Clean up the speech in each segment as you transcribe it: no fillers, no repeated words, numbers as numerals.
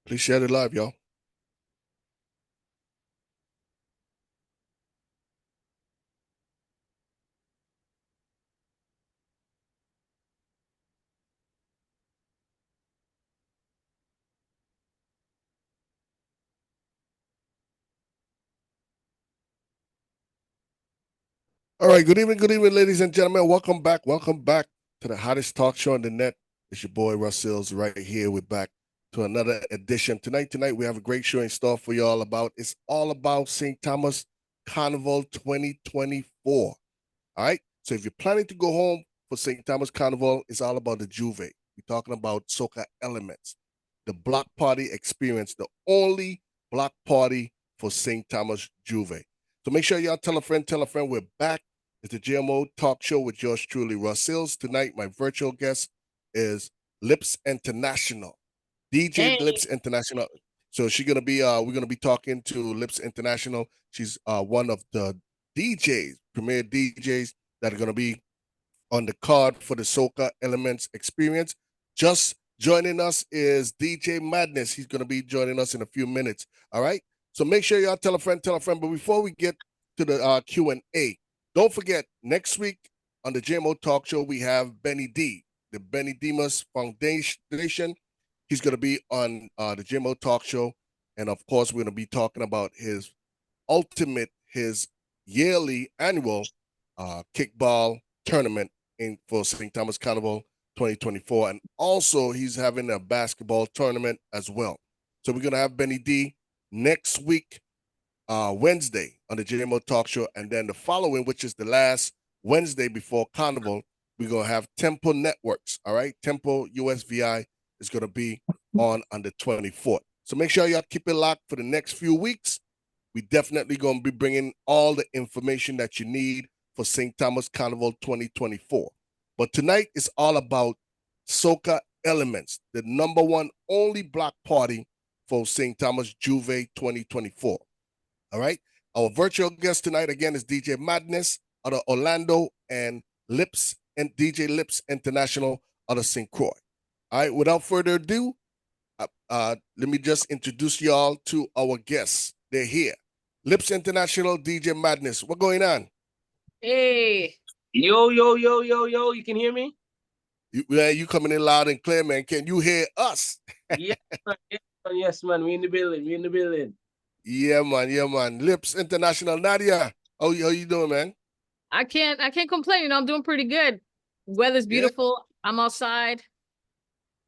Please share it live, y'all. All right, good evening, ladies and gentlemen. Welcome back to the hottest talk show on the net. It's your boy Russell's right here. We're back to another edition. Tonight we have a great show in store for you it's all about St. Thomas Carnival 2024. All right. So if you're planning to go home for St. Thomas Carnival, it's all about the Juve. We're talking about soca elements, the block party experience, the only block party for St. Thomas Juve. So make sure y'all tell a friend. We're back. It's the JMO talk show with yours truly, Russ Sills. Tonight, my virtual guest is Lips International, DJ Hey. Lips International. So we're gonna be talking to Lips International. She's one of the premier DJs that are gonna be on the card for the Soca Elements experience. Just joining us is DJ Madness. He's gonna be joining us in a few minutes. All right. So make sure y'all tell a friend. But before we get to the Q&A, don't forget next week on the JMO Talk Show we have Benny D, the Benny Dimas Foundation. He's gonna be on the JMO Talk Show, and of course we're gonna be talking about his yearly annual kickball tournament for St. Thomas Carnival 2024. And also, he's having a basketball tournament as well. So we're going to have Benny D next week, Wednesday, on the JMO Talk Show. And then the following, which is the last Wednesday before Carnival, we're going to have Tempo Networks. All right. Tempo USVI is going to be on the 24th. So make sure y'all keep it locked for the next few weeks. We definitely going to be bringing all the information that you need for St. Thomas Carnival 2024. But tonight is all about Soca Elements, the number one only block party for St. Thomas Juve 2024. All right. Our virtual guest tonight again is DJ Madness out of Orlando and DJ Lips International out of St. Croix. All right. Without further ado, let me just introduce y'all to our guests. They're here. Lips International, DJ Madness. What going on? Hey. Yo. You can hear me? You coming in loud and clear, man. Can you hear us? Yeah, yes, man. We in the building. Yeah, man. Lips International. Nadia, how you doing, man? I can't complain. I'm doing pretty good. Weather's beautiful. Yeah. I'm outside.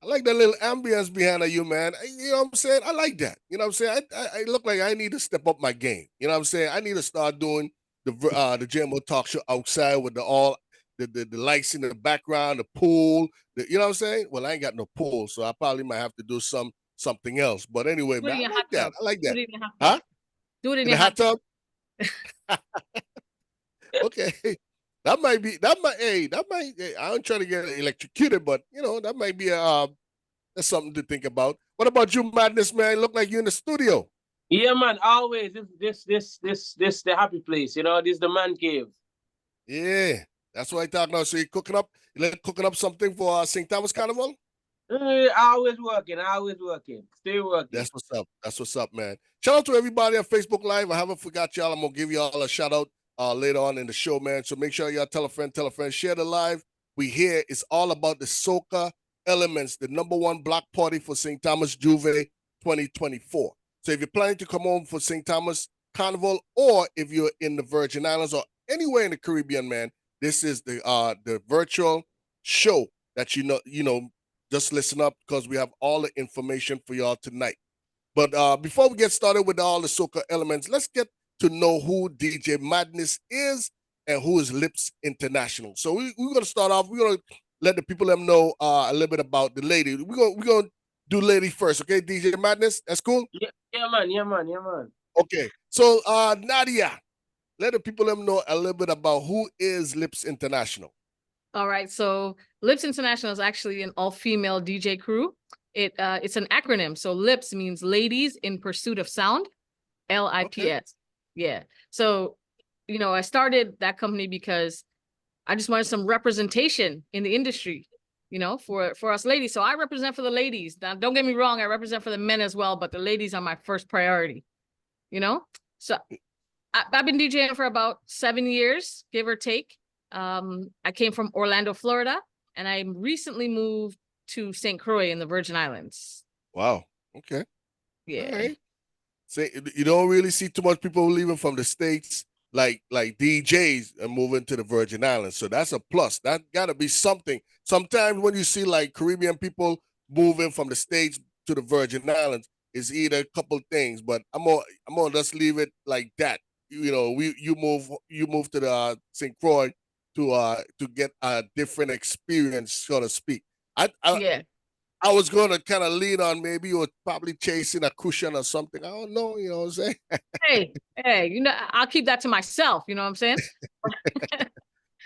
I like that little ambience behind you, man. You know what I'm saying? I like that. You know what I'm saying? I look like I need to step up my game. You know what I'm saying? I need to start doing the JMO talk show outside with the lights in the background, the pool. You know what I'm saying? Well, I ain't got no pool, so I probably might have to do something else. But anyway, man, I like that. I like that. Huh? Do it in your hot tub. Okay. That might, I don't try to get electrocuted, but you know, that might be that's something to think about. What about you, Madness, man? Look like you in the studio. Yeah, man, always this the happy place, you know, this the man cave. Yeah, that's what I thought now. So you're cooking up something for St. Thomas Carnival? Always working. Stay working. That's what's up, man. Shout out to everybody on Facebook Live. I haven't forgot y'all. I'm gonna give y'all a shout out later on in the show, man. So make sure y'all tell a friend, share the live. We here. It's all about the Soca Elements, the number one block party for St. Thomas Juve 2024. So if you're planning to come home for St. Thomas Carnival, or if you're in the Virgin Islands or anywhere in the Caribbean, man, this is the virtual show that you know. Just listen up because we have all the information for y'all tonight. But before we get started with all the Soca Elements, let's get to know who DJ Madness is and who is Lips International. So we're going to start off. We're going to let the people know a little bit about the lady. We're going to do lady first, okay, DJ Madness? That's cool? Yeah, man. Okay. So, Nadia, let the people know a little bit about who is Lips International. All right, so Lips International is actually an all-female DJ crew. It's an acronym. So Lips means Ladies in Pursuit of Sound, LIPS. Okay. Yeah. So, you know, I started that company because I just wanted some representation in the industry. you know, for us ladies. So I represent for the ladies. Now, don't get me wrong, I represent for the men as well, but the ladies are my first priority, you know? So I've been DJing for about 7 years, give or take. I came from Orlando, Florida, and I recently moved to St. Croix in the Virgin Islands. Wow. Okay. Yeah. All right. Say you don't really see too much people leaving from the States like DJs and moving to the Virgin Islands. So that's a plus. That gotta be something. Sometimes when you see like Caribbean people moving from the States to the Virgin Islands, it's either a couple things, but I'm gonna just leave it like that. You know, you move to the St. Croix to get a different experience, so to speak. I Yeah. I was going to kind of lean on maybe you were probably chasing a cushion or something. I don't know, you know what I'm saying? Hey, you know, I'll keep that to myself, you know what I'm saying?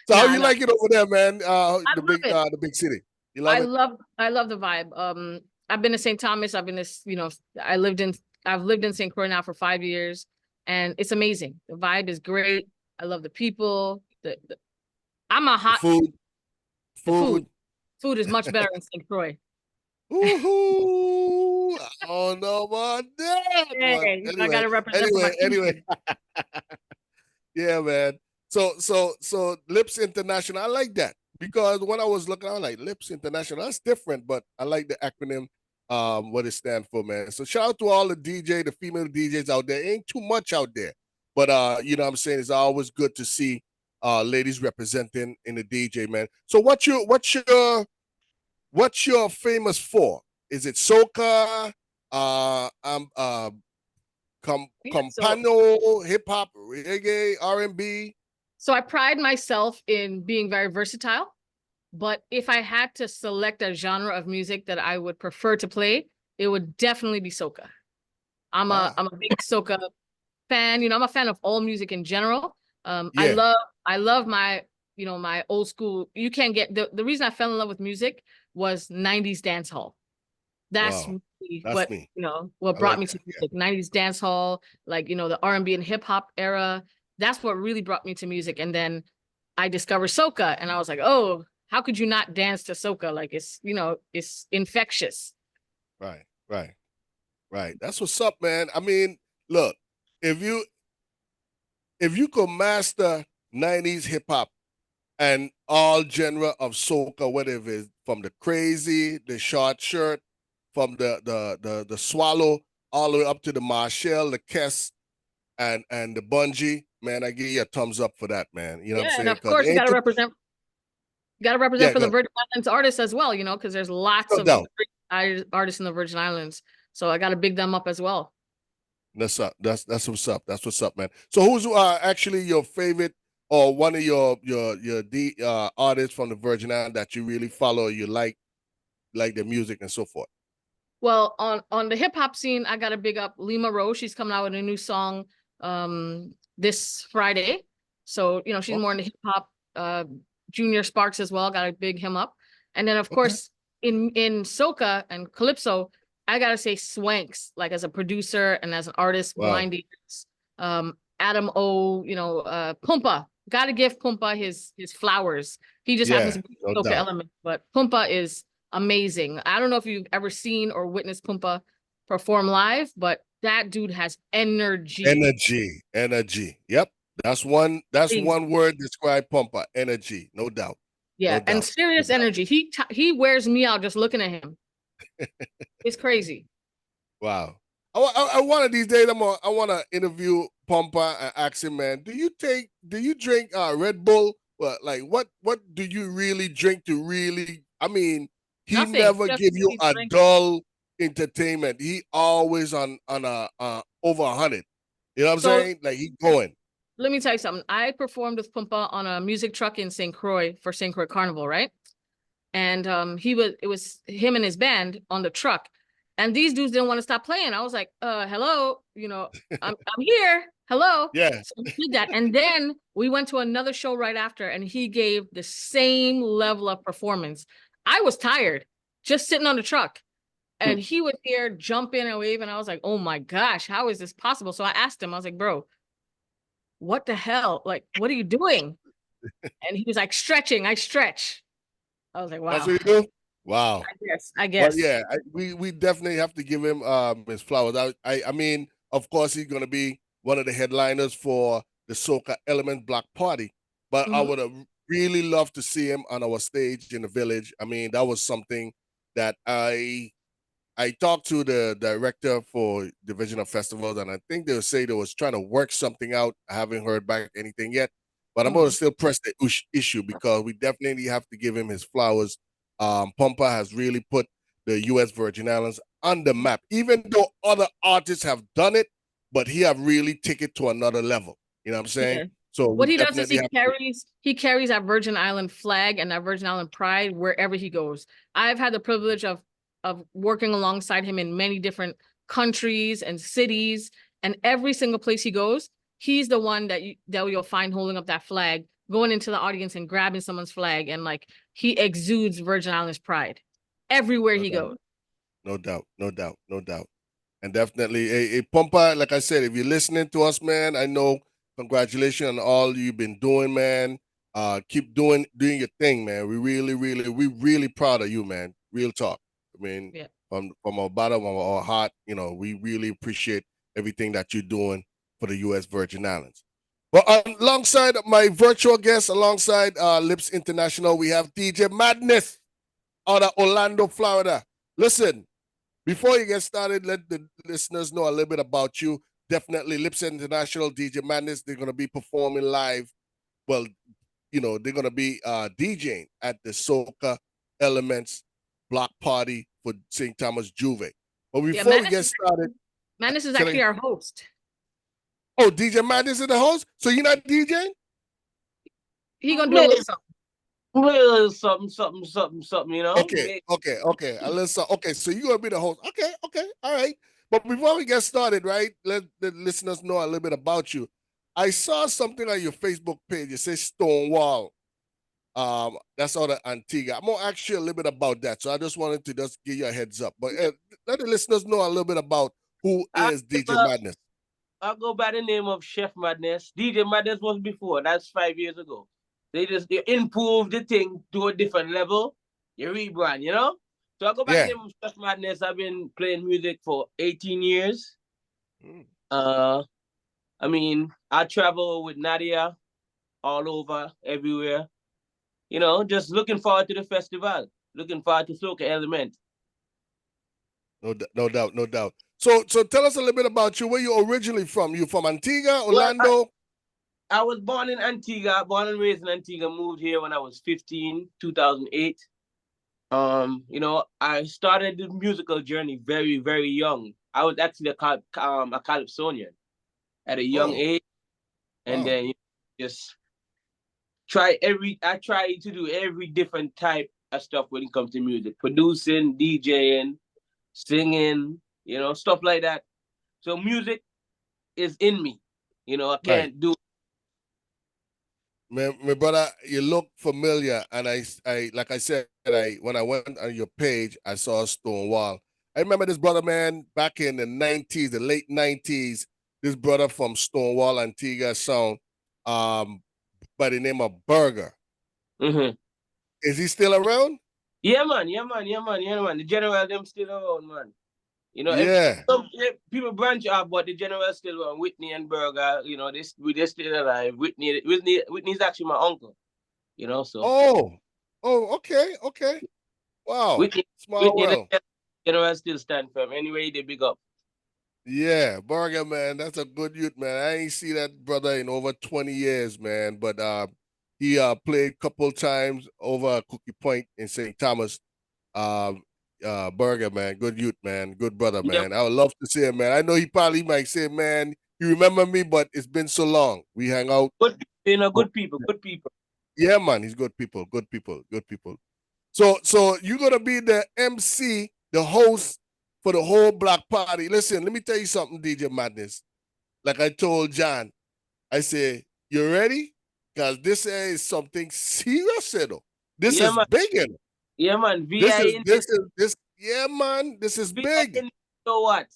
So how Nah, you nah, like it over there, man? I love it. The big city. You love it? I love the vibe. I've been to St. Thomas. I've been to, you know, I've lived in St. Croix now for 5 years, and it's amazing. The vibe is great. I love the people. I'm a The hot food, the food. food is much better in St. Croix. Woohoo! I don't know about that, but Hey, I anyway, gotta represent for my anyway. community. Yeah, man. So Lips International, I like that because when I was looking, I was like Lips International. That's different, but I like the acronym, what it stands for, man. So shout out to all the the female DJs out there. Ain't too much out there, but you know what I'm saying, it's always good to see ladies representing in the DJ, man. So what's your famous for? Is it soca? Yeah, Campano, hip hop, reggae, R&B. so I pride myself in being very versatile, but if I had to select a genre of music that I would prefer to play, it would definitely be soca. Ah, I'm a big soca fan. You know, I'm a fan of all music in general. yeah. I love my, you know, my old school. You can't get the reason I fell in love with music was 90s dance hall. That's Wow. really That's what, me. you know, what I brought like me that. to Yeah. music. 90s dance hall, like, you know, the R&B and hip hop era. That's what really brought me to music. And then I discovered soca and I was like, oh, how could you not dance to soca? Like it's, you know, it's infectious. Right. Right. Right. That's what's up, man. I mean, look, if you if you could master 90s hip hop and all genre of soca, whatever it is, from the crazy, the short shirt, from the swallow, all the way up to the Marshall, the Kess, and the bungee, man, I give you a thumbs up for that, man. You know what I'm Yeah, and saying? of Because course you gotta represent yeah, for the good, Virgin Islands artists as well, you know, because there's lots no of doubt. great artists in the Virgin Islands. So I gotta big them up as well. That's up. That's what's up. That's what's up, man. So who's actually your favorite or one of your artists from the Virgin Islands that you really follow, you like their music and so forth? Well, on the hip hop scene, I gotta big up Lima Rose. She's coming out with a new song this Friday. So, you know, she's more in Okay. the hip hop. Junior Sparks as well, gotta big him up. And then of Okay. course in soca and calypso, I gotta say Swanks, like as a producer and as an artist, Wow. Blind Ears, Adam O, you know, Pumpa. Gotta give Pumpa his flowers. He just happens Yeah, to be no a soca doubt. element, but Pumpa is amazing. I don't know if you've ever seen or witnessed Pumpa perform live, but that dude has energy. Energy. Energy. Yep. That's Crazy. one word describe Pumper. Energy. No doubt. No Yeah, and doubt. No serious doubt. energy. He wears me out just looking at him. It's crazy. Wow. One of these days I wanna interview Pumper and ask him, man, do you drink Red Bull? Well, like what do you really drink to really, I mean, he Nothing. never Just give you really a drink. dull entertainment. He always on a over 100. You know what I'm So saying? Like he going. let me tell you something. I performed with Pumpa on a music truck in St. Croix for St. Croix Carnival, right? And it was him and his band on the truck. And these dudes didn't want to stop playing. I was like, hello, you know, I'm here. Hello. Yeah. So he did that. And then we went to another show right after, and he gave the same level of performance. I was tired just sitting on the truck. And he was here jumping and waving. I was like, oh my gosh, how is this possible? So I asked him, I was like, bro, what the hell? Like, what are you doing? And he was like, stretching. I stretch. I was like, That's wow. what you do? Wow. I But guess. yeah, we definitely have to give him his flowers. I mean, of course, he's gonna be one of the headliners for the Soca Element Block Party. But I Mhm. would have really loved to see him on our stage in the village. I mean, that was something that I talked to the director for Division of Festivals, and I think they say they was trying to work something out. I haven't heard back anything yet, but I'm going to Mhm. still press the issue because we definitely have to give him his flowers. Pumpa has really put the U.S. Virgin Islands on the map, even though other artists have done it, but he have really taken it to another level. You know what I'm saying? Yeah. So we What he does is definitely have to. he carries that Virgin Island flag and that Virgin Island pride wherever he goes. I've had the privilege of working alongside him in many different countries and cities, and every single place he goes, he's the one that you'll find holding up that flag, going into the audience and grabbing someone's flag, and like he exudes Virgin Islands pride everywhere No he doubt, goes. no doubt, no doubt, no doubt. And definitely, a Pumpa, like I said, if you're listening to us, man, I know congratulations on all you've been doing, man. Keep doing your thing, man. We really proud of you, man. Real talk. I mean, Yeah. from our bottom of our heart, you know, we really appreciate everything that you're doing for the U.S. Virgin Islands. But alongside my virtual guest, alongside Lips International, we have DJ Madness out of Orlando, Florida. Listen, before you get started, let the listeners know a little bit about you. Definitely Lips International, DJ Madness, they're going to be performing live. Well, you know, they're going to be DJing at the Soca Elements Block Party for St. Thomas Juve. But Yeah, before we get started, Madness is say, actually our host. oh, DJ Madness is the host? So you're not DJing? He gonna do a little something. Well, something, you know. Okay. Okay, so you're gonna be the host. Okay, all right. But before we get started, right, let the listeners know a little bit about you. I saw something on your Facebook page. It says Stonewall. That's out of Antigua. I'm gonna ask you a little bit about that. So I just wanted to just give you a heads up. But let the listeners know a little bit about who I, is DJ Madness. I'll go by the name of Chef Madness. DJ Madness was before. That's 5 years ago. They improved the thing to a different level. You rebrand, you know? So I go by the Yeah. name of Chef Madness. I've been playing music for 18 years. Mm. Uh I mean, I travel with Nadia all over, everywhere. You know, just looking forward to the festival. Looking forward to Soca Element. No doubt, no doubt. So tell us a little bit about you. Where you originally from? You from Antigua, Well, Orlando? I was born in Antigua, born and raised in Antigua, moved here when I was 15, 2008. You know, I started the musical journey very, very young. I was actually a calypsonian at a young Oh, age, and wow. then just I try to do every different type of stuff when it comes to music, producing, DJing, singing, you know, stuff like that. So music is in me. You know, I Right. can't do. My brother, you look familiar, and like I said, when I went on your page, I saw Stonewall. I remember this brother, man, back in the '90s, the late '90s. This brother from Stonewall, Antigua Sound, um, by the name of Burger. Mm-hmm. Is he still around? Yeah, man. Yeah, man. The general them still around, man. You know, Yeah. people branch off, but the general still around. Whitney and Berger, you know, they still alive. Whitney's actually my uncle. You know, so Oh, okay. Wow, Whitney, small Whitney, world. the general still stand firm. Anyway, they big up. Yeah, Burger, man, that's a good youth, man. I ain't see that brother in over 20 years, man. But he played couple times over at Cookie Point in St. Thomas. Um, Burger, man, good youth, man, good brother, Yeah, man. I would love to see him, man. I know he probably might say, man, you remember me, but it's been so long. We hang out. good, you know, Oh, good people, good people. yeah, man, he's good people, good people, good people. So you're gonna be the MC, the host for the whole block party. Listen, let me tell you something, DJ Madness. Like I told John, I say, you ready? Because this is something serious, you know. This Yeah, is man. big, you know. Yeah, man. Yeah, man. This is VI big. in so what?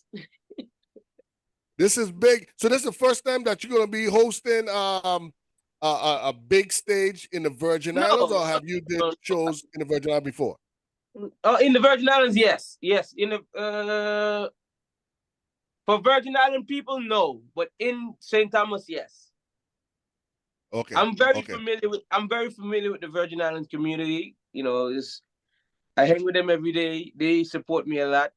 This is big. So this is the first time that you're gonna be hosting a big stage in the Virgin Islands, or have you did shows in the Virgin Islands before? In the Virgin Islands, yes. In the for Virgin Island people, no, but in St. Thomas, yes. Okay. I'm very familiar with the Virgin Islands community. I hang with them every day. They support me a lot.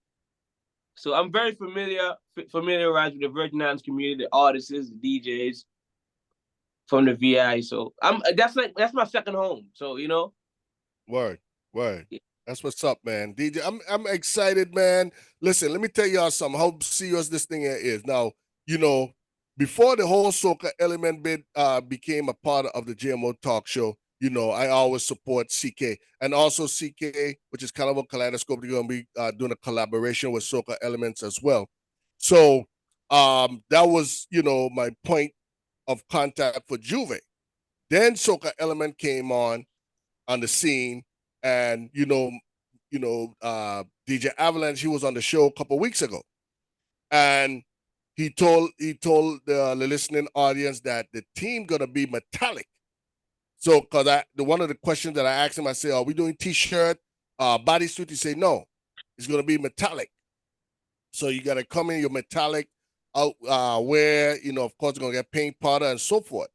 So I'm very familiarized with the Virgin Islands community, the artists, the DJs from the VI. So that's my second home. So Word. That's what's up, man. DJ, I'm excited, man. Listen, let me tell y'all something. How serious this thing is. Now, before the whole soca element bit became a part of the JMO talk show, I always support CK. And also CK, which is kind of a kaleidoscope, they're going to be doing a collaboration with soca elements as well. So that was, my point of contact for Juve. Then soca element came on the scene, and DJ Avalanche, he was on the show a couple weeks ago, and he told the listening audience that the team gonna be metallic. So, because one of the questions that I asked him, I said, "Are we doing T-shirt, bodysuit?" He said, "No, it's gonna be metallic. So you gotta come in your metallic out, where of course, you're gonna get paint, powder, and so forth."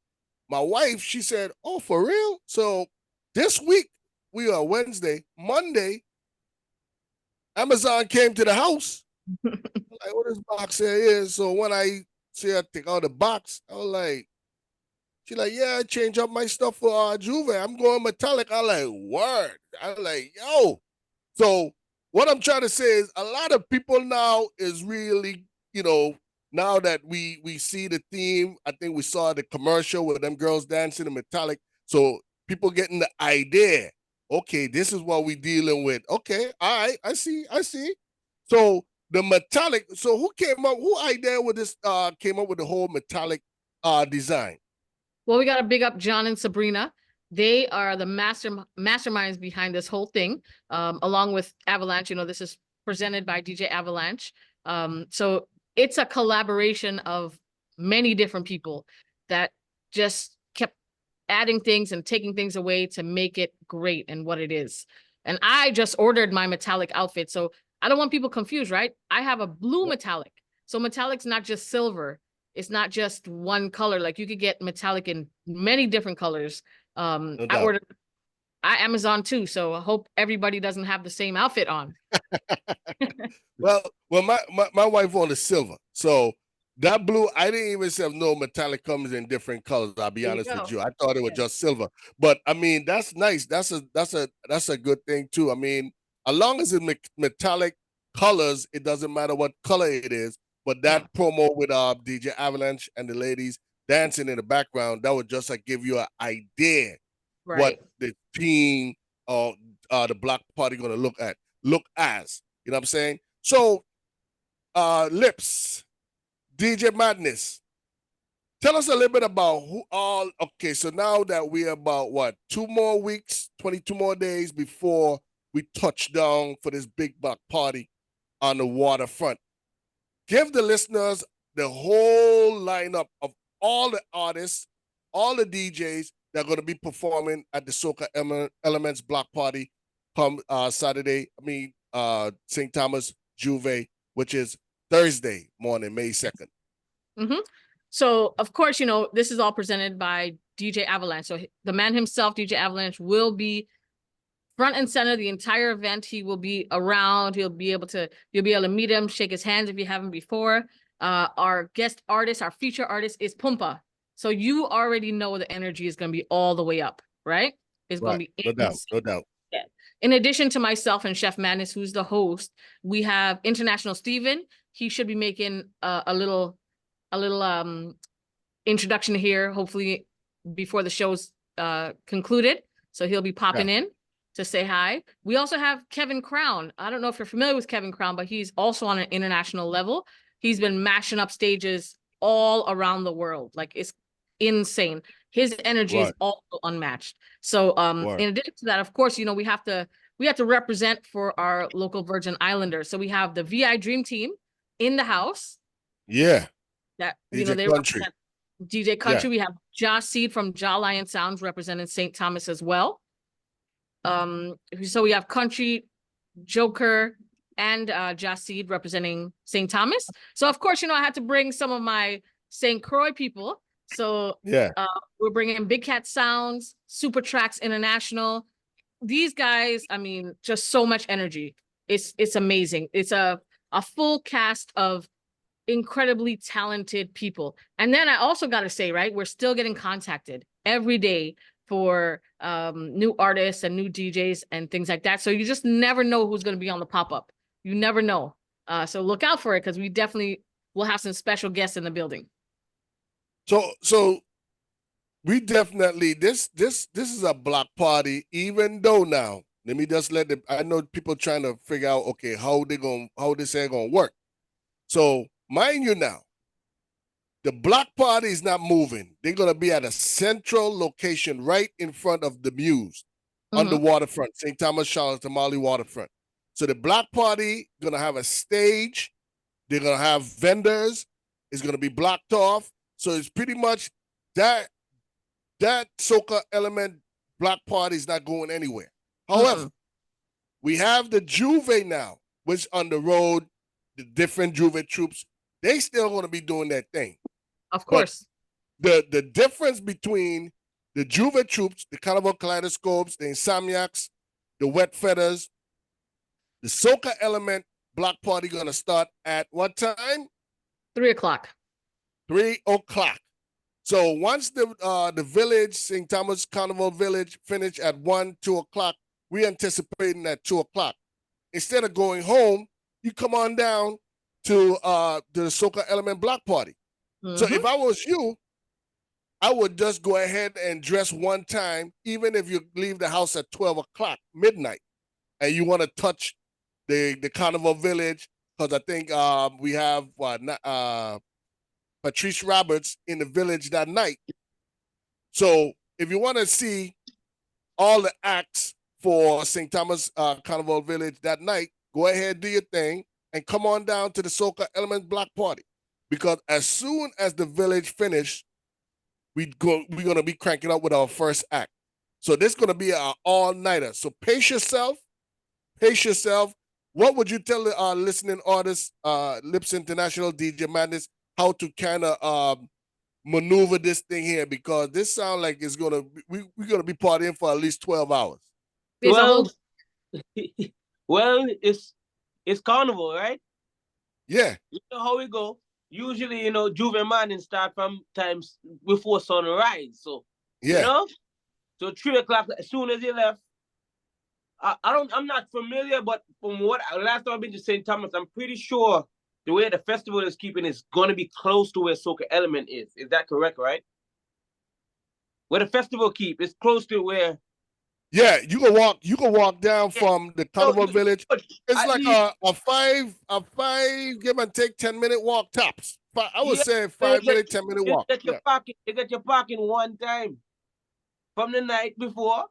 My wife, she said, "Oh, for real?" So this week, we are Wednesday, Monday, Amazon came to the house. Like, what this box here is. So when I see her take out the box, I was like, she's like, "Yeah, I changed up my stuff for Juve. I'm going metallic." I'm like, "Word." I'm like, "Yo." So what I'm trying to say is a lot of people now is really, now that we see the theme, I think we saw the commercial with them girls dancing in metallic. So people getting the idea, okay, this is what we dealing with. Okay, all right, I see. So the metallic, so who idea with this came up with the whole metallic design? Well, we got to big up John and Sabrina. They are the masterminds behind this whole thing, along with Avalanche. This is presented by DJ Avalanche. So it's a collaboration of many different people that just kept adding things and taking things away to make it great and what it is. And I just ordered my metallic outfit. So I don't want people confused, right? I have a blue metallic. So metallic's not just silver. It's not just one color. Like you could get metallic in many different colors. No I doubt. ordered Amazon too. So I hope everybody doesn't have the same outfit on. Well, my wife wanted silver. So that blue, I didn't even say no metallic comes in different colors. I'll be There you honest with go. you. I thought it was just silver. But I mean, that's nice. That's a good thing too. I mean, as long as it's metallic colors, it doesn't matter what color it is. But that promo with DJ Avalanche and the ladies dancing in the background, that would just give you an idea what Right. the team or the block party gonna look as. You know what I'm saying? So Lips, DJ Madness. Tell us a little bit about okay, so now that we're about 2 more weeks, 22 more days before we touch down for this big block party on the waterfront. Give the listeners the whole lineup of all the artists, all the DJs that are going to be performing at the Soca Elements Block Party come Saturday. St. Thomas Juve, which is Thursday morning, May 2nd. Mm-hmm. So, of course, this is all presented by DJ Avalanche. So the man himself, DJ Avalanche, will be front and center the entire event. He will be around. You'll be able to meet him, shake his hands if you haven't before. Our guest artist, our feature artist is Pumpa. So you already know the energy is going to be all the way up, right? It's going to be no doubt. Yeah. In addition to myself and Chef Madness, who's the host, we have International Steven. He should be making a little introduction here, hopefully before the show's concluded. So he'll be popping in to say hi. We also have Kevin Crown. I don't know if you're familiar with Kevin Crown, but he's also on an international level. He's been mashing up stages all around the world. Like, it's insane. His energy is also unmatched. So in addition to that, of course, we have to represent for our local Virgin Islanders. So we have the VI Dream Team in the house. Yeah. That DJ they Country. DJ Country, we have Josh Seed from Jaw Lion Sounds representing St. Thomas as well. So we have Country, Joker, and Josh Seed representing St. Thomas. So of course, I had to bring some of my St. Croix people. So we're bringing Big Cat Sounds, Super Tracks International. These guys, I mean, just so much energy. It's amazing. It's a full cast of incredibly talented people. And then I also got to say, right, we're still getting contacted every day for new artists and new DJs and things like that. So you just never know who's going to be on the pop-up. You never know. So look out for it, because we definitely will have some special guests in the building. So we definitely, this is a block party, even though now, let me just I know people trying to figure out, okay, how this ain't gonna work. So mind you now, the block party is not moving. They're gonna be at a central location right in front of the Muse on the waterfront, St. Thomas, Charles, Tamale waterfront. So the block party gonna have a stage. They're gonna have vendors. It's gonna be blocked off. So it's pretty much that soca element block party is not going anywhere. However, we have the Juve now, which on the road, the different Juve troops, they still going to be doing their thing. Of course. But the difference between the Juve troops, the Carnival Kaleidoscopes, the Insomniacs, the Wet Feathers, the soca element block party going to start at what time? 3 o'clock. 3 o'clock. So once the village, St. Thomas Carnival Village, finish at 1, 2 o'clock, we're anticipating at 2 o'clock. Instead of going home, you come on down to the Soca Element Block Party. So if I was you, I would just go ahead and dress one time, even if you leave the house at 12 o'clock, midnight, and you want to touch the Carnival Village, because I think we have Patrice Roberts in the village that night. So if you want to see all the acts for St. Thomas Carnival Village that night, go ahead, do your thing, and come on down to the Soca Element Block Party. Because as soon as the village finish, we're going to be cranking up with our first act. So this is going to be an all-nighter. So pace yourself. What would you tell the listening artists, Lips International, DJ Madness, how to kind of maneuver this thing here? Because this sounds like it's gonna we're gonna be partying for at least 12 hours. Well, it's carnival, right? Yeah. You know how we go. Usually, Juve Madden start from times before sunrise. So so 3 o'clock as soon as he left. I'm not familiar, but from what last time I've been to St. Thomas, I'm pretty sure the way the festival is keeping is going to be close to where Soca Element is. Is that correct, right? Where the festival keep is close to where. Yeah, you can walk down from the Carnival Village. It's like a five, give and take 10-minute walk tops. I would say 5-minute, 10-minute walk. You get your parking one time. From the night before,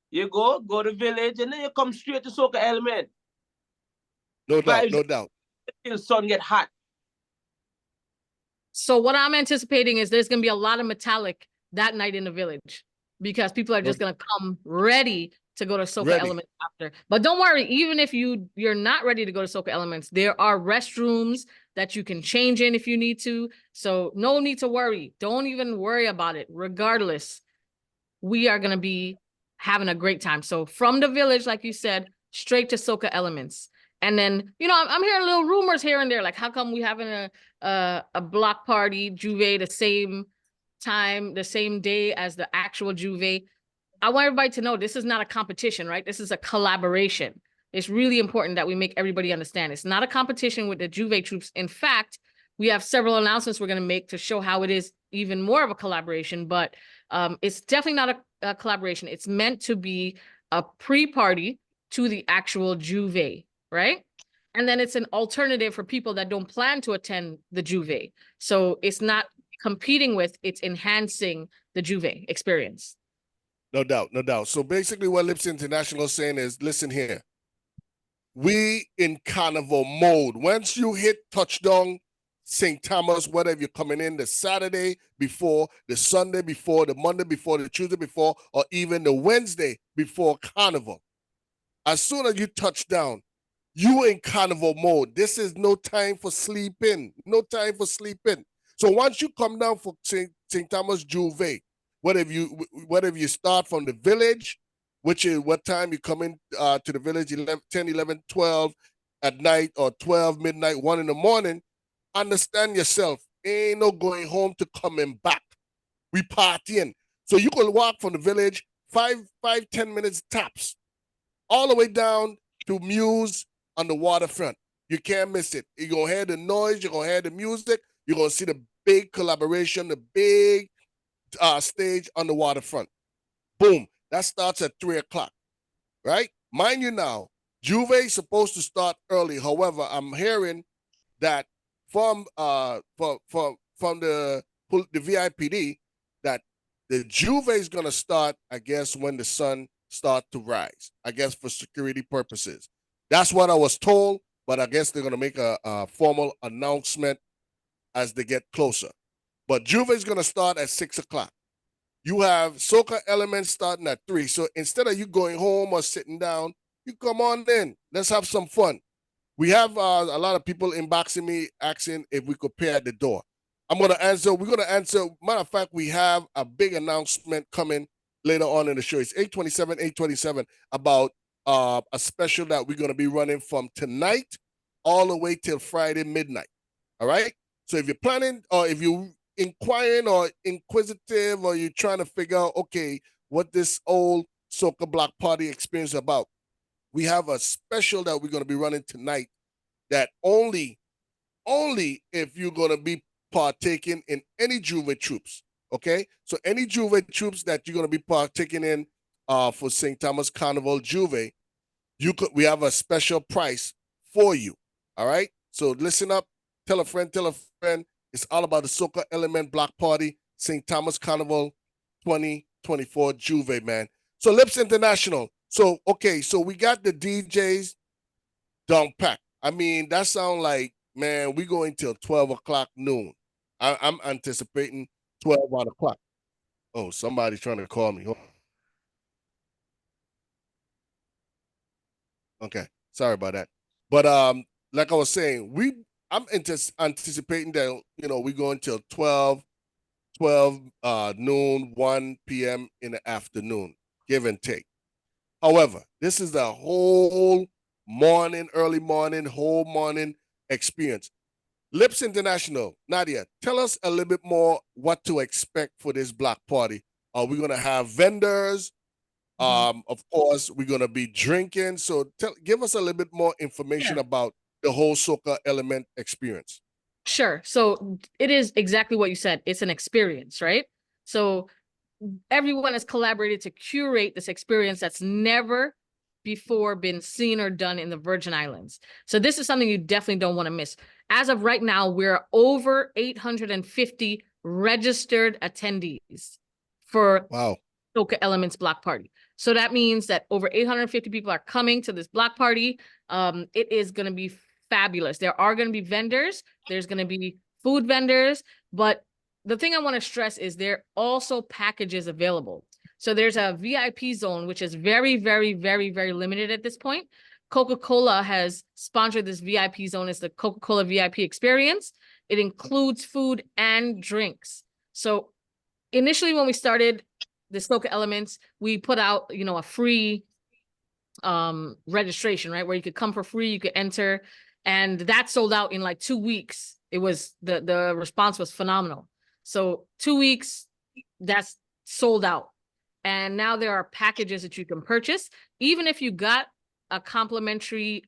you go to village, and then you come straight to Soca Element. No doubt. Till sun get hot. So what I'm anticipating is there's gonna be a lot of metallic that night in the village, because people are just gonna come ready to go to Soca Elements after. But don't worry, even if you're not ready to go to Soca Elements, there are restrooms that you can change in if you need to. So no need to worry. Don't even worry about it. Regardless, we are gonna be having a great time. So from the village, like you said, straight to Soca Elements. And then, I'm hearing little rumors here and there, like how come we having a block party, Juve, the same time, the same day as the actual Juve. I want everybody to know this is not a competition, right? This is a collaboration. It's really important that we make everybody understand. It's not a competition with the Juve troops. In fact, we have several announcements we're going to make to show how it is even more of a collaboration, but it's definitely not a collaboration. It's meant to be a pre-party to the actual Juve, right? And then it's an alternative for people that don't plan to attend the Juve. So it's not competing with, it's enhancing the Juve experience. No doubt. So basically what Lips International is saying is, listen here, we in carnival mode. Once you hit touchdown St. Thomas, whether you're coming in the Saturday before, the Sunday before, the Monday before, the Tuesday before, or even the Wednesday before Carnival. As soon as you touch down, you in Carnival mode. This is no time for sleeping. No time for sleeping. So once you come down for St. Thomas Juve, whether you start from the village, which is what time you come in to the village, 11, 10, 11, 12 at night, or 12 midnight, 1 in the morning, understand yourself. Ain't no going home to coming back. We partying. So you can walk from the village 10 minutes tops, all the way down to Muse on the waterfront. You can't miss it. You're going to hear the noise. You're going to hear the music. You're going to see the big collaboration, the big stage on the waterfront. Boom. That starts at 3 o'clock, right? Mind you now, Juve is supposed to start early. However, I'm hearing that from the VIPD that the Juve is going to start, I guess, when the sun start to rise, I guess, for security purposes. That's what I was told, but I guess they're going to make a formal announcement as they get closer. But Juve is going to start at 6 o'clock. You have soca elements starting at 3. So instead of you going home or sitting down, you come on in. Let's have some fun. We have a lot of people inboxing me asking if we could pay at the door. I'm going to answer. We're going to answer. Matter of fact, we have a big announcement coming later on in the show. It's 827 about a special that we're going to be running from tonight all the way till Friday midnight. All right? So if you're planning, or if you're inquiring or inquisitive, or you're trying to figure out, okay, what this old soca block party experience is about, we have a special that we're going to be running tonight that only if you're going to be partaking in any Juve troops, okay? So any Juve troops that you're going to be partaking in for St. Thomas Carnival Juve, we have a special price for you, all right? So listen up, tell a friend. It's all about the Soca Element Block Party, St. Thomas Carnival 2024 Juve, man. So Lips International. So, okay, so we got the DJs down pack. I mean, that sound like, man, we going till 12 o'clock noon. I'm anticipating 12 o'clock. Oh, somebody's trying to call me. Okay, sorry about that. But like I was saying, I'm anticipating that, we're going till 12 noon, 1 p.m. in the afternoon, give and take. However, this is the whole morning, early morning, whole morning experience. Lips International, Nadia, tell us a little bit more what to expect for this block party. Are we going to have vendors? Of course, we're going to be drinking. So give us a little bit more information about the whole Soca Element experience. Sure. So it is exactly what you said. It's an experience, right? So everyone has collaborated to curate this experience that's never before been seen or done in the Virgin Islands. So this is something you definitely don't want to miss. As of right now, we're over 850 registered attendees for Soca Elements Block Party. So that means that over 850 people are coming to this block party. It is going to be fabulous. There are going to be vendors. There's going to be food vendors. But the thing I want to stress is there are also packages available. So there's a VIP zone, which is very, very, very, very limited at this point. Coca-Cola has sponsored this VIP zone. It's the Coca-Cola VIP experience. It includes food and drinks. So initially when we started the Soca Elements, we put out, a free registration, right? Where you could come for free, you could enter. And that sold out in like 2 weeks. It was, the response was phenomenal. So 2 weeks, that's sold out. And now there are packages that you can purchase. Even if you got a complimentary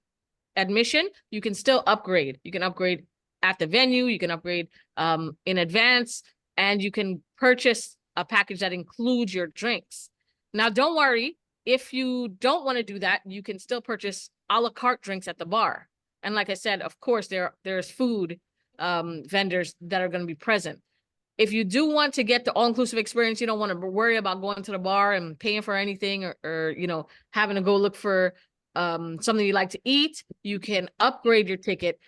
admission, you can still upgrade. You can upgrade at the venue, you can upgrade in advance, and you can purchase a package that includes your drinks. Now, don't worry, if you don't want to do that, you can still purchase a la carte drinks at the bar. And like I said, of course, there's food vendors that are going to be present. If you do want to get the all-inclusive experience, you don't want to worry about going to the bar and paying for anything or having to go look for something you like to eat, you can upgrade your ticket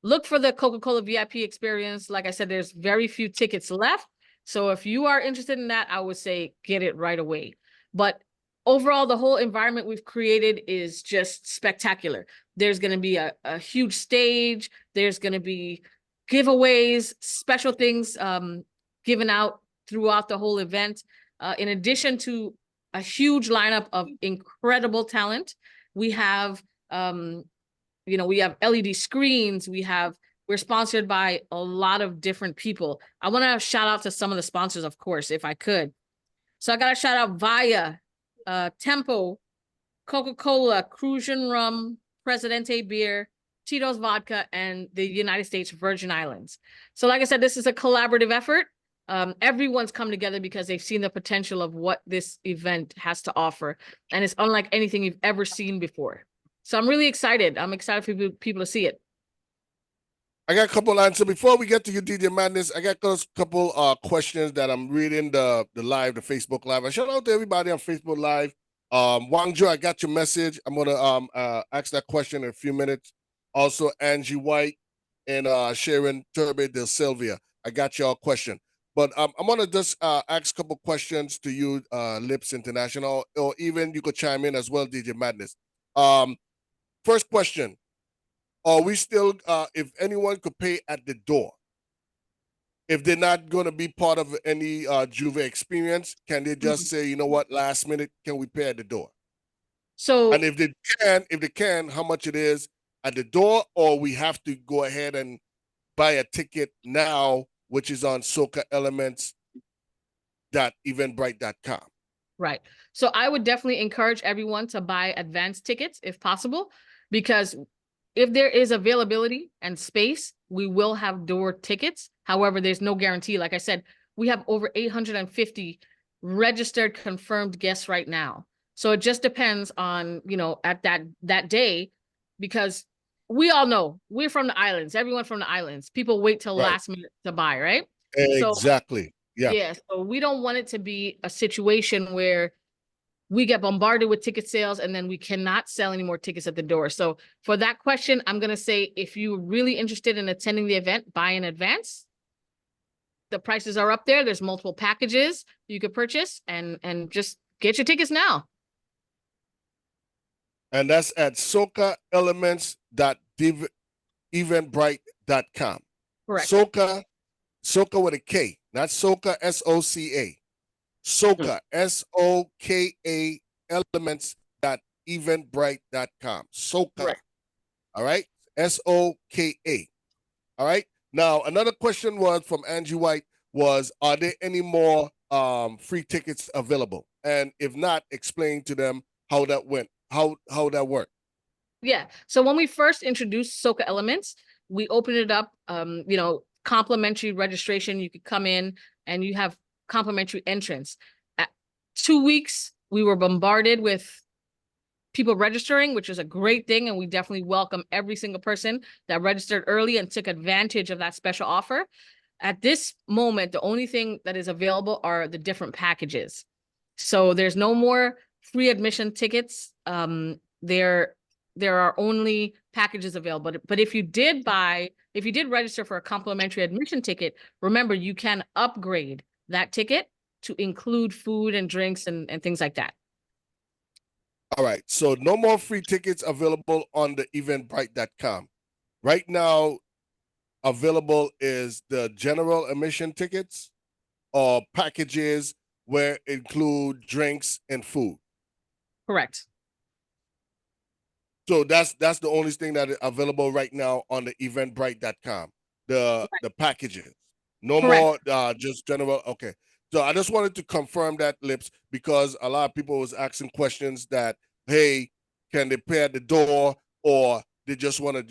look for the Coca-Cola VIP experience. Like I said, there's very few tickets left. So if you are interested in that, I would say get it right away. But overall, the whole environment we've created is just spectacular. There's going to be a huge stage. There's going to be giveaways, special things given out throughout the whole event. In addition to a huge lineup of incredible talent, we have we have LED screens. We're sponsored by a lot of different people. I want to shout out to some of the sponsors, of course, if I could. So I got to shout out Via, Tempo, Coca-Cola, Crucian Rum, Presidente Beer, Tito's Vodka, and the United States Virgin Islands. So like I said, this is a collaborative effort. Everyone's come together because they've seen the potential of what this event has to offer. And it's unlike anything you've ever seen before. So I'm really excited. I'm excited for people to see it. I got a couple answers. Before we get to your DJ Madness, I got those couple questions that I'm reading the Facebook Live. I shout out to everybody on Facebook Live. Wangju, I got your message. I'm gonna ask that question in a few minutes. Also, Angie White and Sharon Turbe de Silvia. I got y'all question. But I'm gonna just ask a couple questions to you, Lips International, or even you could chime in as well, DJ Madness. First question. Are we still, if anyone could pay at the door, if they're not going to be part of any Juve experience, can they just say, you know what, last minute, can we pay at the door? So, and if they can, how much it is at the door, or we have to go ahead and buy a ticket now, which is on socaelements.eventbrite.com. Right. So I would definitely encourage everyone to buy advanced tickets if possible, because if there is availability and space, we will have door tickets. However, there's no guarantee. Like I said, we have over 850 registered confirmed guests right now. So it just depends on, at that day, because we all know we're from the islands, everyone from the islands. People wait till last minute to buy, right? Exactly. Yeah. So we don't want it to be a situation where we get bombarded with ticket sales and then we cannot sell any more tickets at the door. So for that question, I'm going to say, if you're really interested in attending the event, buy in advance. The prices are up there. There's multiple packages you could purchase, and just get your tickets now. And that's at socaelements.eventbrite.com. Correct. Soca with a K, not Soca, S-O-C-A. Soca, S-O-K-A, elements.eventbrite.com. Soca. Right. All right? S-O-K-A. All right? Now, another question was from Angie White was, are there any more free tickets available? And if not, explain to them how that went, how that worked. Yeah. So when we first introduced Soca Elements, we opened it up, complimentary registration. You could come in and you have complimentary entrance. At 2 weeks, we were bombarded with people registering, which is a great thing. And we definitely welcome every single person that registered early and took advantage of that special offer. At this moment, the only thing that is available are the different packages. So there's no more free admission tickets. There are only packages available. But if you did register for a complimentary admission ticket, remember, you can upgrade that ticket to include food and drinks and things like that. All right. So no more free tickets available on the eventbrite.com. Right now, available is the general admission tickets or packages where include drinks and food. Correct. So that's the only thing that is available right now on the eventbrite.com. The packages. No more just general. Okay. So I just wanted to confirm that, Lips, because a lot of people was asking questions that, hey, can they pay at the door, or they just want to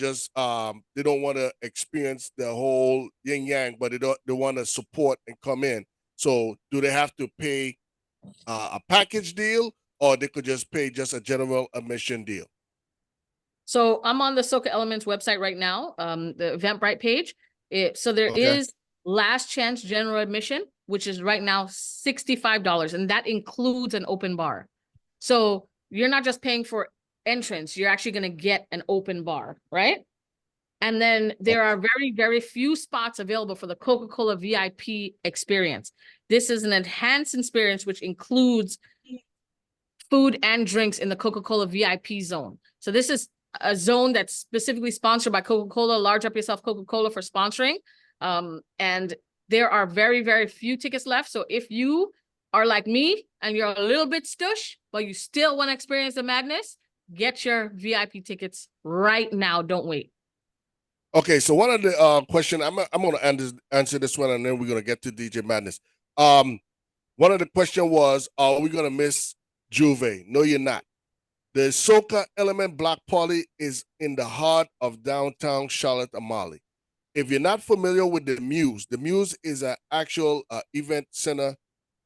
they don't want to experience the whole yin yang, but they want to support and come in. So do they have to pay a package deal, or they could just pay just a general admission deal? So I'm on the Soca Elements website right now, the Eventbrite page. So there is last chance general admission, which is right now $65, and that includes an open bar. So you're not just paying for entrance, you're actually going to get an open bar, right? And then there are very, very few spots available for the Coca-Cola VIP experience. This is an enhanced experience, which includes food and drinks in the Coca-Cola VIP zone. So this is a zone that's specifically sponsored by Coca-Cola. Large up yourself, Coca-Cola, for sponsoring. And there are very, very few tickets left. So if you are like me and you're a little bit stush, but you still want to experience the madness, get your VIP tickets right now. Don't wait. Okay, so one of the question I'm going to answer this one, and then we're going to get to DJ Madness. One of the question was, are we going to miss Juve? No, you're not. The Soca Element Block Party is in the heart of downtown Charlotte Amalie. If you're not familiar with the Muse is an actual event center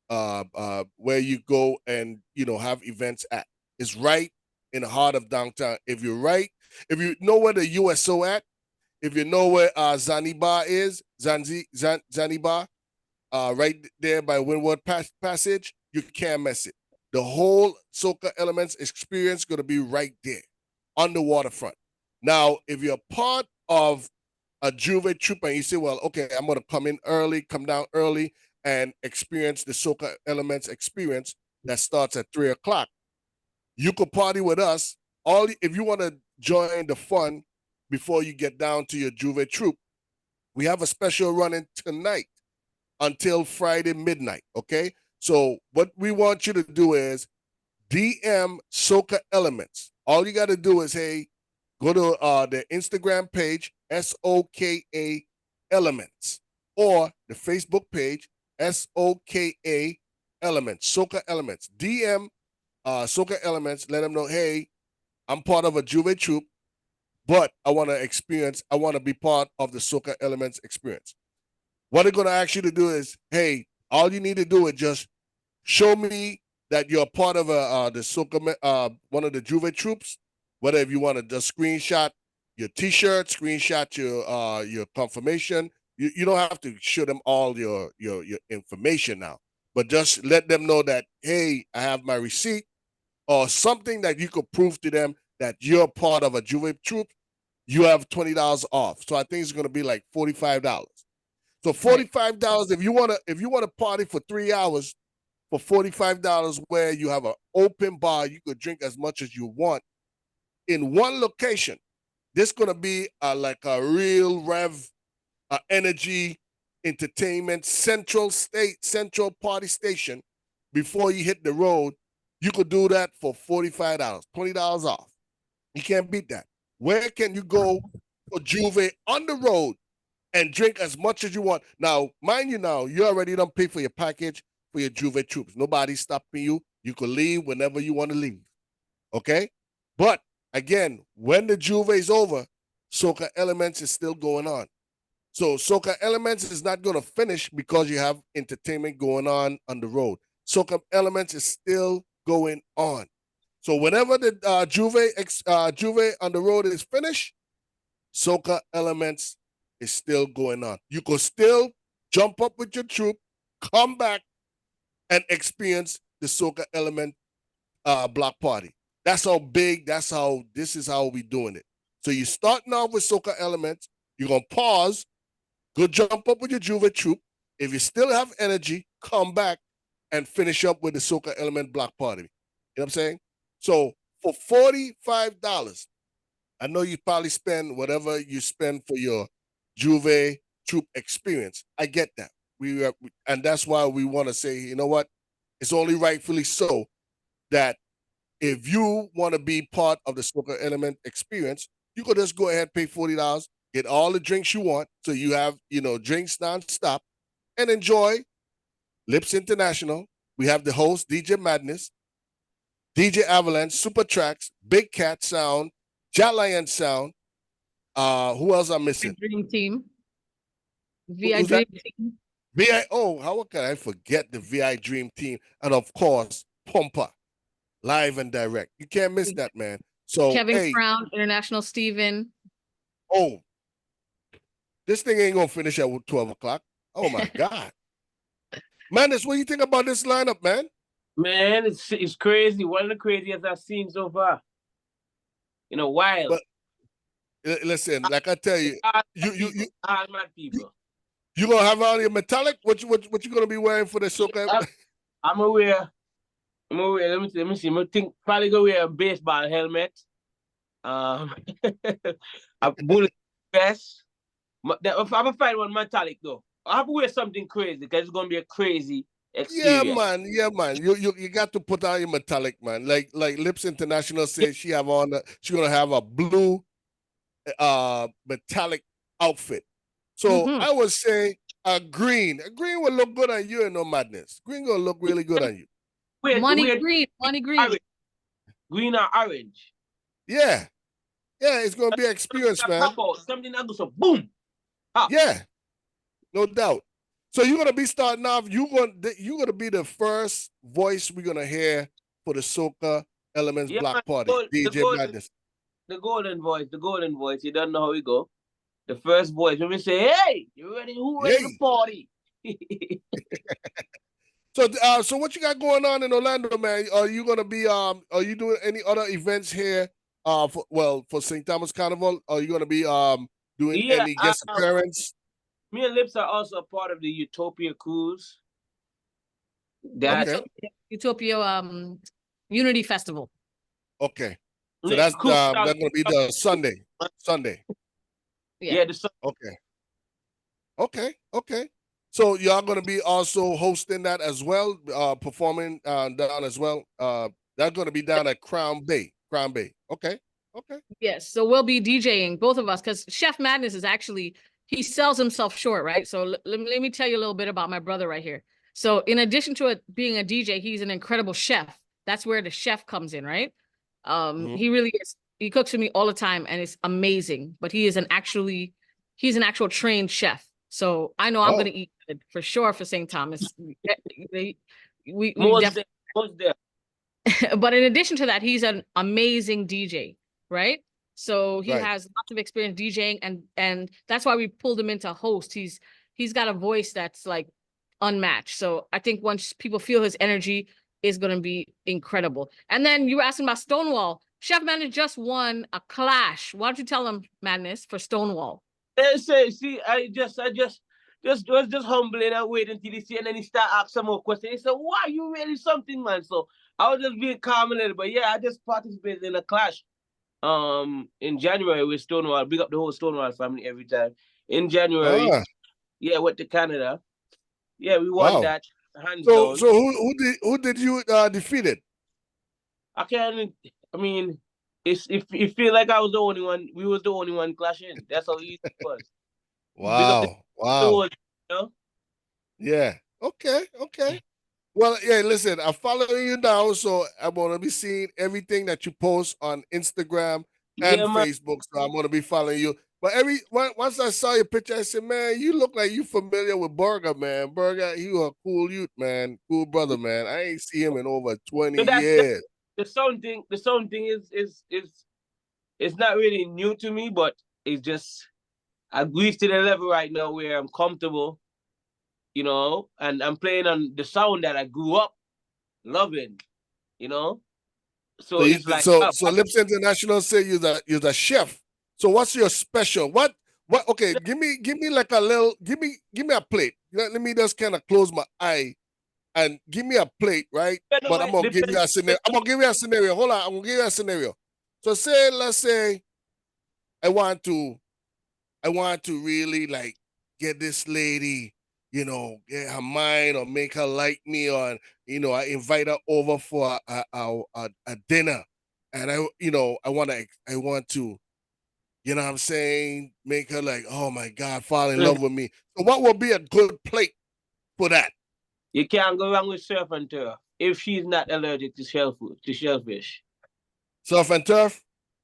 where you go and have events at. It's right in the heart of downtown. If you know where the USO at, if you know where Zanzibar is, Zanzibar, right there by Windward Passage, you can't miss it. The whole Soca Elements experience going to be right there on the waterfront. Now, if you're part of a Juve troupe and you say, well, okay, I'm going to come down early and experience the Soca Elements experience that starts at 3 o'clock, you could party with us. If you want to join the fun before you get down to your Juve troupe, we have a special running tonight until Friday midnight, okay? So what we want you to do is DM Soca Elements. All you got to do is, hey, go to the Instagram page, SOKA Elements, or the Facebook page, SOKA Elements, Soca Elements. DM Soca Elements, let them know, hey, I'm part of a Juve troupe, but I want to be part of the Soca Elements experience. What they're going to ask you to do is, hey, all you need to do is just show me that you're part of the Soca, one of the Juve troops. Whether if you want to just screenshot your T-shirt, screenshot your confirmation. You don't have to show them all your information now, but just let them know that, hey, I have my receipt or something that you could prove to them that you're part of a Juve troop. You have $20 off. So I think it's going to be like $45. So $45 if you want to party for 3 hours for $45, where you have an open bar, you could drink as much as you want in one location. This going to be like a real rev energy entertainment central party station. Before you hit the road, you could do that for $45, $20 off. You can't beat that. Where can you go for Juve on the road and drink as much as you want? Now, mind you, you already done pay for your package for your Juve troops. Nobody's stopping you. You can leave whenever you want to leave. Okay? But again, when the Juve is over, Soca Elements is still going on. So Soca Elements is not going to finish because you have entertainment going on the road. Soca Elements is still going on. So whenever the Juve on the road is finished, Soca Elements is still going on. You could still jump up with your troop, come back, and experience the Soca Element block party. That's how big, this is how we doing it. So you're starting off with Soca Elements, you're going to pause, go jump up with your Juve troop. If you still have energy, come back and finish up with the Soca Element block party. You know what I'm saying? So for $45, I know you probably spend whatever you spend for your Juve troop experience. I get that. And that's why we want to say, you know what? It's only rightfully so that if you want to be part of the Soca Element experience, you could just go ahead, pay $40, get all the drinks you want, so you have, drinks nonstop, and enjoy Lips International. We have the host, DJ Madness, DJ Avalanche, Super Tracks, Big Cat Sound, Jet Lion Sound. Who else I'm missing? Dream Team. VI Dream Team. How can I forget the VI Dream Team? And of course, Pumper, live and direct. You can't miss that, man. So Kevin Crown, International Steven. Oh, this thing ain't gonna finish at 12 o'clock. Oh my God. Madness, what do you think about this lineup, man? Man, it's crazy. One of the craziest I've seen so far. In a while. listen, like I tell you, you All my people. you gonna have on your metallic? What you gonna be wearing for the soca? I'm aware. Let me see. I think probably gonna wear a baseball helmet. A bullet vest. If I'm gonna find one metallic though, I have to wear something crazy because it's gonna be a crazy experience. Yeah, man. You got to put on your metallic, man. Like Lips International says, she gonna have a blue metallic outfit. So I would say a green. A green will look good on you and no madness. Green gonna look really good on you. Money green. Green or orange. Yeah. Yeah, it's gonna be an experience, man. Something that goes so boom. Pop. Yeah, no doubt. So you're gonna be starting off. You're gonna be the first voice we're gonna hear for the Soca Elements Block Party, DJ Madness. The golden voice. You don't know how we go. The first voice when we say, "Hey, you ready? Who ready to party?" So what you got going on in Orlando, man? Are you gonna be are you doing any other events here? For St. Thomas Carnival, are you gonna be doing any guest appearance? Me and Lips are also a part of the Utopia cruise. Utopia Unity Festival. Okay. So that's gonna be the Sunday. Yeah, the Sunday. Okay. So y'all gonna be also hosting that as well, performing down as well. That's gonna be down at Crown Bay. Okay. Yes. So we'll be DJing, both of us, because Chef Madness is actually, he sells himself short, right? So let me tell you a little bit about my brother right here. So in addition to being a DJ, he's an incredible chef. That's where the chef comes in, right? He really is. He cooks for me all the time and it's amazing. But he's an actual trained chef. So I know I'm going to eat good for sure for St. Thomas. We definitely. But in addition to that, he's an amazing DJ, right? So he has lots of experience DJing, and that's why we pulled him into host. He's got a voice that's like unmatched. So I think once people feel his energy is going to be incredible. And then you were asking about Stonewall. Chef Madness just won a clash. Why don't you tell him, Madness, for Stonewall? See, I was just humbling and waiting until he see, and then he start asking some more questions. He said, "Why you really something, man?" So I was just being calm a little, but yeah, I just participated in a clash. In January with Stonewall. Big up the whole Stonewall family every time. In January, went to Canada. Yeah, we won that hands down. So who did you defeated? I mean, it feel like I was the only one. We was the only one clashing. That's how easy it was. Wow. You know? Yeah. Okay. Well, yeah, listen, I'm following you now, so I'm gonna be seeing everything that you post on Instagram and Facebook. So I'm gonna be following you. But once I saw your picture, I said, "Man, you look like you familiar with Burger, man. Burger, he a cool youth, man. Cool brother, man. I ain't see him in over 20 years." The sound thing is it's not really new to me, but it's just I've reached to the level right now where I'm comfortable, you know, and I'm playing on the sound that I grew up loving, you know. So it's like so Lips International say you're the chef. So what's your special? What okay, give me like a little give me a plate. Let me just kind of close my eye and give me a plate, right? But I'm gonna give you a scenario. Hold on, I'm gonna give you a scenario. So let's say I want to really like get this lady, you know, get her mind or make her like me, or you know, I invite her over for a dinner, and I want to, you know what I'm saying, make her like, oh my God, fall in love with me. So what would be a good plate for that? You can't go wrong with surf and turf if she's not allergic to shellfish. Surf and turf?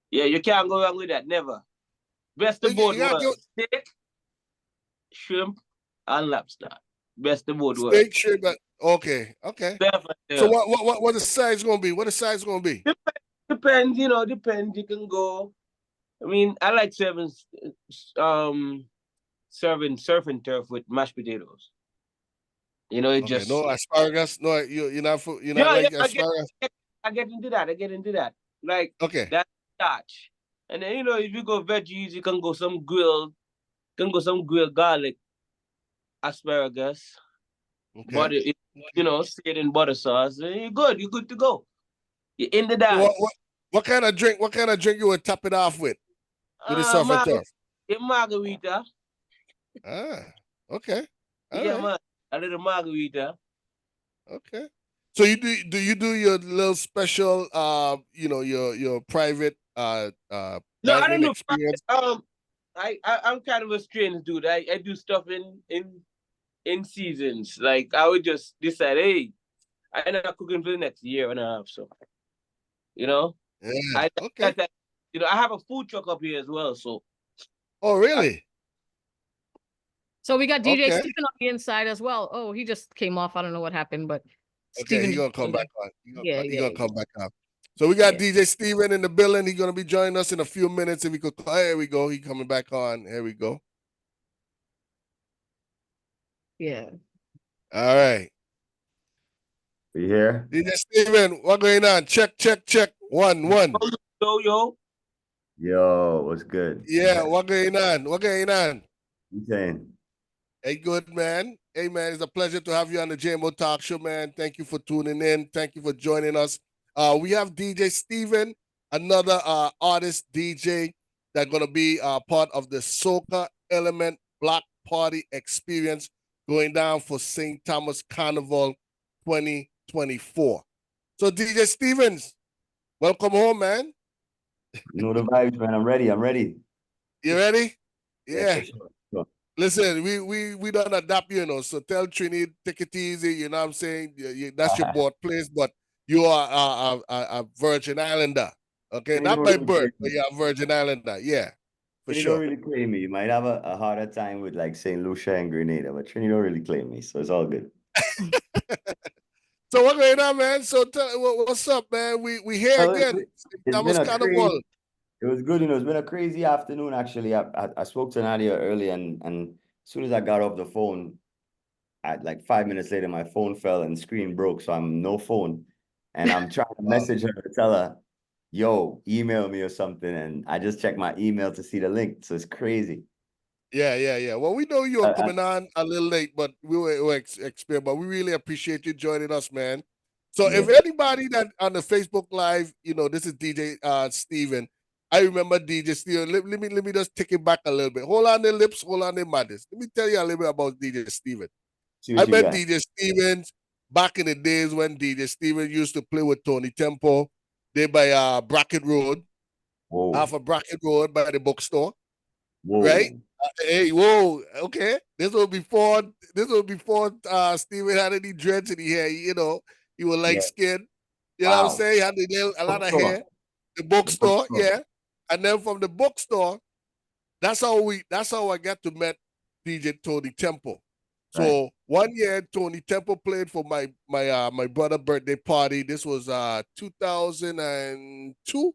Yeah, you can't go wrong with that. Never. Best of both worlds. Steak, shrimp, and lobster. Best of both worlds. Steak, shrimp, okay. So what the size gonna be? What the size gonna be? Depends. You can go. I mean, I like serving surf and turf with mashed potatoes. You know, it just no asparagus. No, you're not like asparagus. I get into that. Like that's starch, And then, you know, if you go veggies, you can go some grilled garlic, asparagus, Okay. butter, you know, seared in butter sauce. And you're good to go. You're in the So dance. what kind of drink? What kind of drink you would top it off with the surf and turf? A margarita. Ah, okay. All Yeah, right. man. A little margarita. Okay. So you do your little special your private No, I don't dining know. experience? I'm kind of a strange dude. I do stuff in seasons. Like I would just decide, hey, I'm not cooking for the next year and a half. So you know, Yeah. I Okay. you know I have a food truck up here as well. So Oh, I, really? So we got DJ Okay. Stephen on the inside as well. Oh, he just came off. I don't know what happened, but Okay, Stephen he just gonna come joined back us. on. Yeah, He yeah, gonna yeah, come back on. So we got yeah, DJ Steven in the building. He's gonna be joining us in a few minutes. If we could, here we go. He coming back on. Here we go. yeah. All right, We here? DJ Steven, what going on? Check, check, check. One. yo. Yo, what's good? Yeah, what going on? What going on? You saying? Hey, good man. Hey, man, it's a pleasure to have you on the JMO Talk Show, man. Thank you for tuning in. Thank you for joining us. We have DJ Steven, another artist DJ that's gonna be part of the Soca Element Block Party experience going down for St. Thomas Carnival 2024. So, DJ Stevens, welcome home, man. You know the vibes, man. I'm ready. I'm ready. You ready? Yeah, for Yeah. sure. Sure. Listen, we don't adapt, So tell Trini, take it easy. You know what I'm saying? That's your birthplace, but you are a Virgin Islander. Okay, Trini not don't by really birth, claim but me. you're a Virgin Islander. Yeah, for Trini don't sure. really claim me. You might have a harder time with like St. Lucia and Grenada, but Trini don't really claim me, so it's all good. So what's going on, man? So what's up, man? We here Well, again. it's been Thomas a crazy. Carnival. It was good, It's been a crazy afternoon, actually. I spoke to Nadia early, and as soon as I got off the phone, at like 5 minutes later, my phone fell and screen broke, so I'm no phone. And I'm trying to Wow. message her to tell her, yo, email me or something. And I just checked my email to see the link. So it's crazy. Yeah. Well, we know you're I, coming on a little late, but we were experienced. But we really appreciate you joining us, man. So yeah. if anybody that on the Facebook Live, this is DJ Steven. I remember DJ Steven. Let me just take it back a little bit. Hold on the lips, hold on the madness. Let me tell you a little bit about DJ Steven. See I what you met got. DJ Stevens back in the days when DJ Stevens used to play with Tony Temple. They by Bracket Road, Whoa. off of Bracket Road by the bookstore, right? Whoa. Hey, whoa, okay. This was before Steven had any dreads in his hair, He was like Yeah. skin. You know what I'm Wow. saying? He had a lot of Bookstore. hair. The The bookstore, bookstore. yeah. And then from the bookstore, that's how I got to meet DJ Tony Temple. Right. So one year Tony Temple played for my brother birthday party. This was 2002,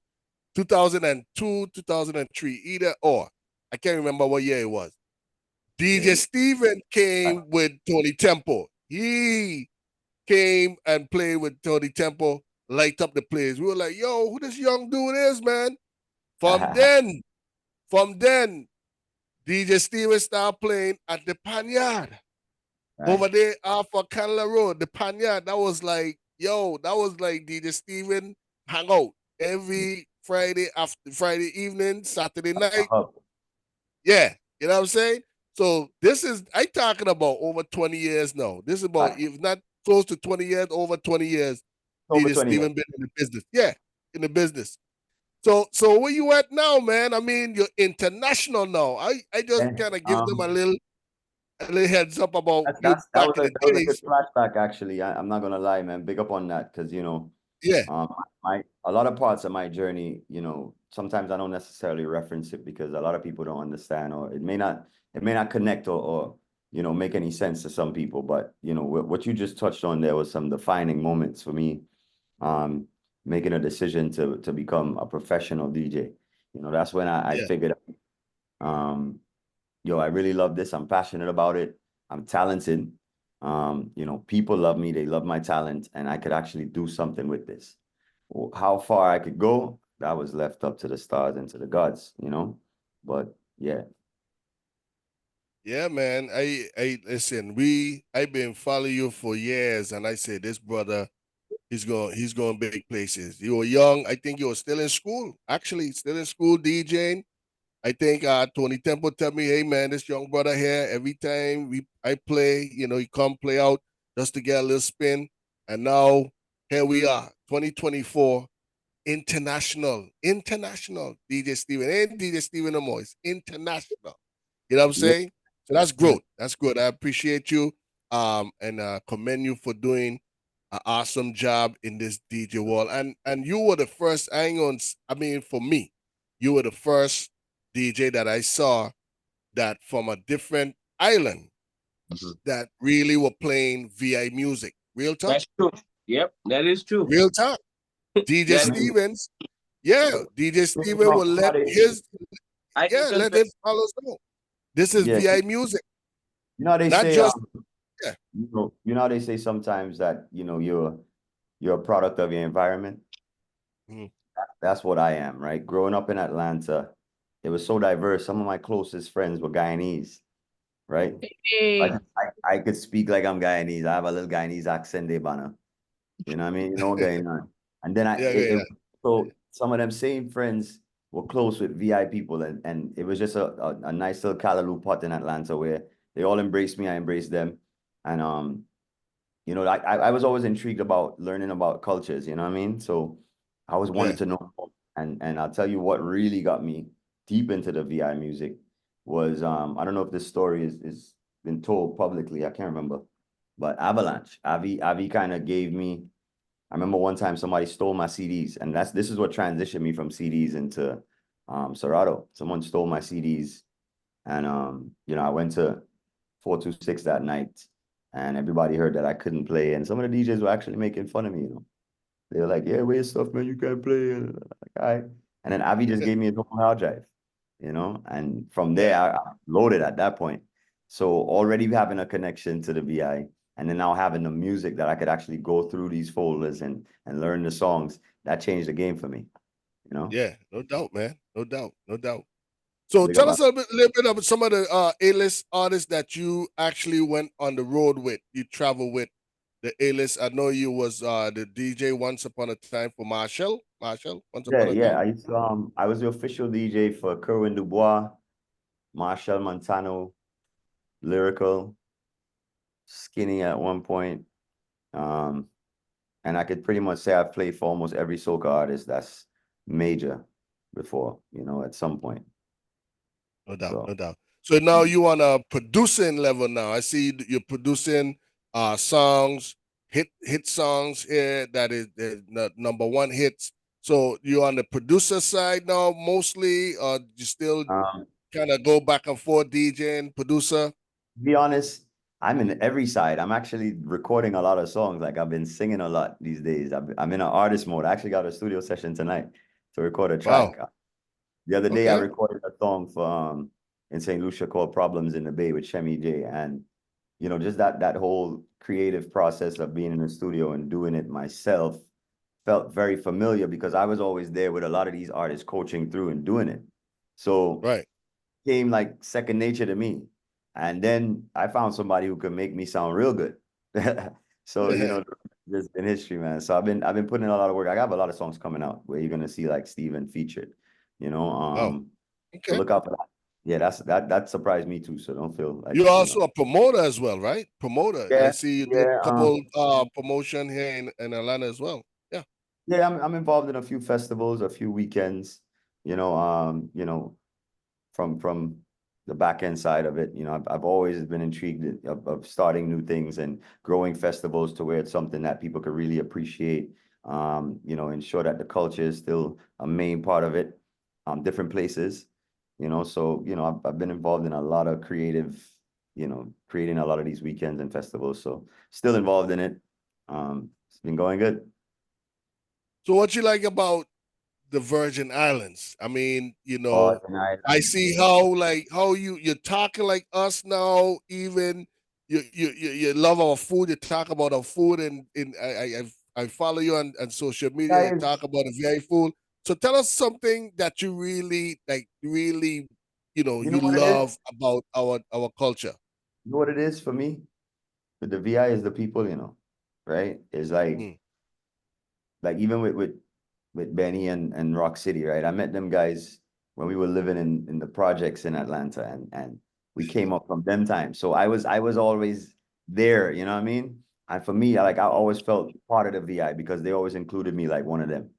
2002, 2003, either or. I can't remember what year it was. Yeah. DJ Steven came with Tony Temple. He came and played with Tony Temple, light up the place. We were like, yo, who this young dude is, man? From then, DJ Steven started playing at the Panyard over Right. there off of Canela Road. The Panyard, that was like DJ Steven hang out every Friday evening, Saturday night. Yeah, you know what I'm saying? So I talking about over 20 years now. This is about, if not close to 20 years, over 20 years, Over DJ 20 years. Steven been in the business. Yeah, in the business. So where you at now, man? I mean, you're international now. I just And, kind of give them a little heads up about That, you that's that back was in a the that was a good days. flashback actually. I'm not gonna lie, man. Big up on that because Yeah, my a lot of parts of my journey, sometimes I don't necessarily reference it because a lot of people don't understand or it may not connect or make any sense to some people. But what you just touched on there was some defining moments for me, making a decision to become a professional DJ. That's when I yeah, figured I really love this. I'm passionate about it. I'm talented. People love me. They love my talent, and I could actually do something with this. How far I could go, that was left up to the stars and to the gods, you know. But yeah. Yeah, man. I listen. I've been following you for years, and I said this brother, he's going big places. You were young. I think you were still in school. Actually, still in school DJing. I think Tony Temple tell me, hey man, this young brother here, every time I play, he come play out just to get a little spin. And now here we are, 2024, international DJ Steven. Ain't DJ Steven no more. It's international. You know what I'm Yeah. saying? So that's growth. That's good. I appreciate you. And commend you for doing an awesome job in this DJ world. And you were the first, I mean, for me, you were the first DJ that I saw that from a different island Mhm. that really were playing VI music. Real talk? That's true. Yep, that is true. Real talk. DJ I That mean, Stevens, yeah, so, DJ you Steven know, will let I can let confess. his followers know. This is yeah, VI music, you know how they not say, just, yeah. you know how they say sometimes that, you're a product of your environment. Mhm. That's what I am, right? Growing up in Atlanta, it was so diverse. Some of my closest friends were Guyanese, right? Hey, I could speak like I'm Guyanese. I have a little Guyanese accent, they banner. You know what I mean? You know what going on. And then Yeah, yeah, yeah. so some of them same friends were close with VI people, and it was just a nice little callaloo pot in Atlanta where they all embraced me, I embraced them. And I was always intrigued about learning about cultures, you know what I mean? So I always wanted Yeah. to know more. And I'll tell you what really got me deep into the VI music was I don't know if this story is been told publicly, I can't remember. But Avalanche, Avi kind of gave me. I remember one time somebody stole my CDs, and this is what transitioned me from CDs into Serato. Someone stole my CDs, and I went to 426 that night, and everybody heard that I couldn't play, and some of the DJs were actually making fun of me. They were like, "Yeah, where's your stuff, man? You can't play." And I'm like, all right. And then Avi just gave me a normal hard drive, and from there Yeah. I loaded at that point. So already having a connection to the VI, and then now having the music that I could actually go through these folders and learn the songs, that changed the game for me, you know. Yeah, no doubt, man. No doubt. No doubt. So Big up tell us little bit of some of the A-list artists that you actually went on the road with. You travel with the A-list. I know you was the DJ once upon a time for Marshall. Marshall, once Yeah, upon a yeah. time. I was the official DJ for Kerwin Dubois, Marshall Montano, Lyrical, Skinny at one point. Um, and I could pretty much say I've played for almost every soca artist that's major before, at some point. No doubt, So no doubt. So now you on a producing level now. I see you're producing songs, hit songs here that is the number one hits. So you're on the producer side now mostly, or you still um, kind of go back and forth DJing, producer? to be honest, I'm in every side. I'm actually recording a lot of songs. Like I've been singing a lot these days. I'm in an artist mode. I actually got a studio session tonight to record a Wow. track. The other day I Okay. recorded a song for in St. Lucia called Problems in the Bay with Shemi J. And just that whole creative process of being in the studio and doing it myself felt very familiar because I was always there with a lot of these artists coaching through and doing it. So Right. came like second nature to me. And then I found somebody who could make me sound real good. So, Yeah. there's been history, man. So I've been putting in a lot of work. I have a lot of songs coming out where you're gonna see like Steven featured, you know. Oh, So okay. look out for that. Yeah, that surprised me too. So don't feel like, You're also a promoter as well, right? Promoter. I Yeah, see you do yeah, a couple promotion here in Atlanta as well. Yeah. yeah. I'm involved in a few festivals, a few weekends. From the back end side of it. I've always been intrigued of starting new things and growing festivals to where it's something that people could really appreciate. Ensure that the culture is still a main part of it. Different places. So I've been involved in a lot of creative, creating a lot of these weekends and festivals. So still involved in it. It's been going good. So what you like about the Virgin Islands? I mean, Oh, tonight. I see how you're talking like us now. Even you love our food. You talk about our food, and I follow you on social media. You Guys, talk about the VI food. So tell us something that you really like, really, You know you what it is? love about our culture. You know what it is for me? With the VI is the people, right? It's Mm. like even with Benny and Rock City, right? I met them guys when we were living in the projects in Atlanta, and we came up from them times. So I was always there, you know what I mean? And for me, I always felt part of the VI because they always included me like one of them.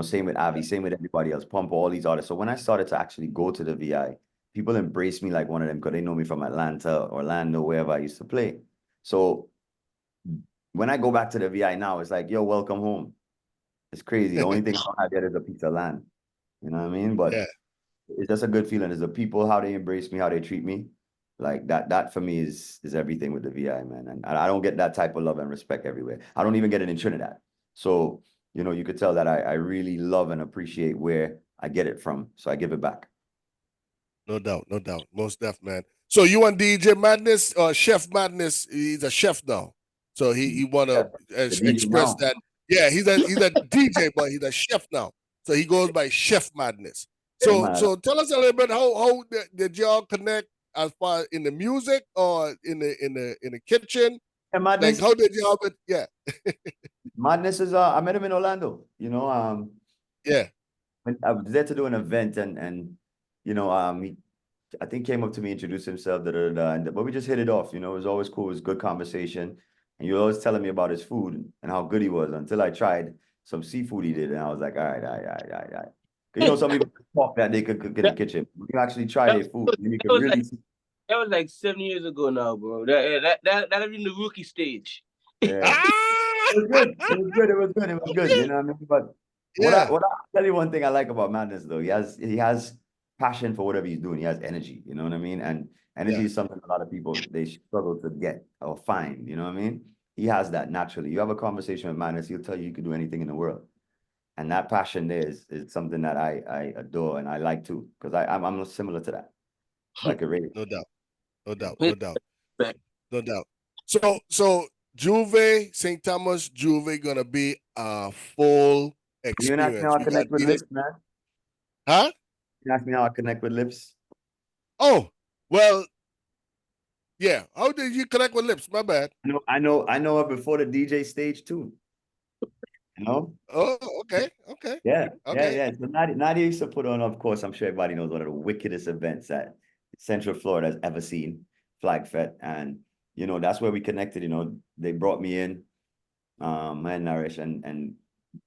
Same with Avi, same with everybody else, Pump, all these artists. So when I started to actually go to the VI, people embraced me like one of them because they know me from Atlanta, Orlando, wherever I used to play. So when I go back to the VI now, it's like, yo, welcome home. It's crazy. The only thing I don't have yet is a piece of land. You know what I mean? But Yeah, it's just a good feeling. It's the people, how they embrace me, how they treat me. Like that for me is everything with the VI, man. And I don't get that type of love and respect everywhere. I don't even get it in Trinidad. So, you could tell that I really love and appreciate where I get it from. So I give it back. no doubt, no doubt, most def, man. So you want DJ Madness, Chef Madness? He's a chef now, so he want Yeah, to the DJ express now. that. Yeah, he's a DJ, but he's a chef now, so he goes by Chef Madness. Yeah, So man. so tell us a little bit how did y'all connect as far in the music or in the kitchen? Yeah, Like Madness. how did y'all? Yeah, Madness is I met him in Orlando. yeah, When I was there to do an event and he I think came up to me, introduced himself, but we just hit it off. It was always cool. It was good conversation. And you were always telling me about his food and how good he was until I tried some seafood he did. And I was like, all right, all right, all right, all right, all right. 'Cause some people talk that they could cook in the That, kitchen. When you actually try that, their food, then you that can was like really see. that was like 7 years ago now, bro. That was in the rookie stage. Yeah. ah, It was good. It was good. It was good. It was good. You know what I mean? But yeah, what I tell you one thing I like about Madness though, he has passion for whatever he's doing. He has energy. You know what I mean? And yeah. energy is something a lot of people they struggle to get or find. You know what I mean? He has that naturally. You have a conversation with Madness, he'll tell you can do anything in the world. And that passion there is something that I adore and I like too, because I'm similar to that. So I could rate it. No doubt, no doubt, no With doubt. respect. No doubt. So Juve, St. Thomas, Juve gonna be a full You can ask me how experience. I We got connect with DJ. Lips, man. Huh? You can ask me how I connect with Lips. Oh, well, yeah. How did you connect with Lips? My bad. I know her before the DJ stage too. You know? Oh, okay, okay, Yeah, yeah, okay. yeah. So Nadia used to put on, of course, I'm sure everybody knows one of the wickedest events that Central Florida has ever seen, Flag Fest. And, that's where we connected. They brought me in, and Nourish and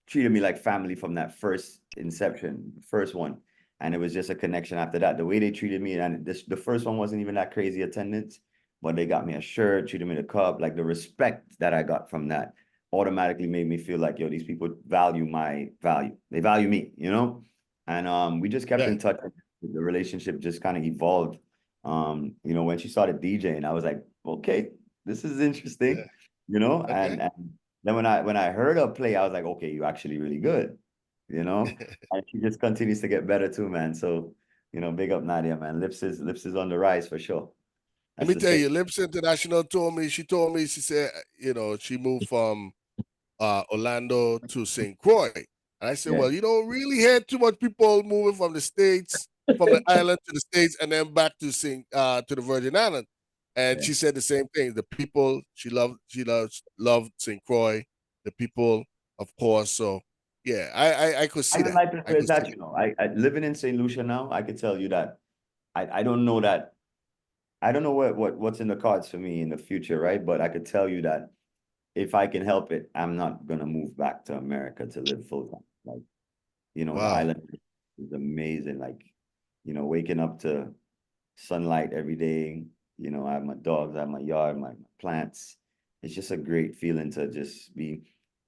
treated me like family from that first inception, first one. And it was just a connection after that. The way they treated me, and the first one wasn't even that crazy attendance, but they got me a shirt, treated me the cup, like the respect that I got from that automatically made me feel like, yo, these people value my value. They value me, And we just kept Yeah, in touch. The relationship just kind of evolved. When she started DJing, I was like, okay, this is yeah. interesting, Okay. and then when I heard her play, I was like, okay, you're actually really good, And she just continues to get better too, man. So, big up Nadia, man. Lips is on the rise for sure. Let That's me the tell same. you, Lips International told me. She said, she moved from Orlando to St. Croix. And I said, Yeah, well, you don't really hear too much people moving from the States, from the island to the States, and then back to the Virgin Islands. And yeah. she said the same thing. The people loved St. Croix, the people, of course. So yeah, I could I see even that. like it I where could it's see at, that. I living in St. Lucia now, I could tell you that I don't know that I don't know what's in the cards for me in the future, right? But I could tell you that if I can help it, I'm not gonna move back to America to live full time. Like, the Wow. island is amazing. Like, waking up to sunlight every day. I have my dogs, I have my yard, my plants. It's just a great feeling to just be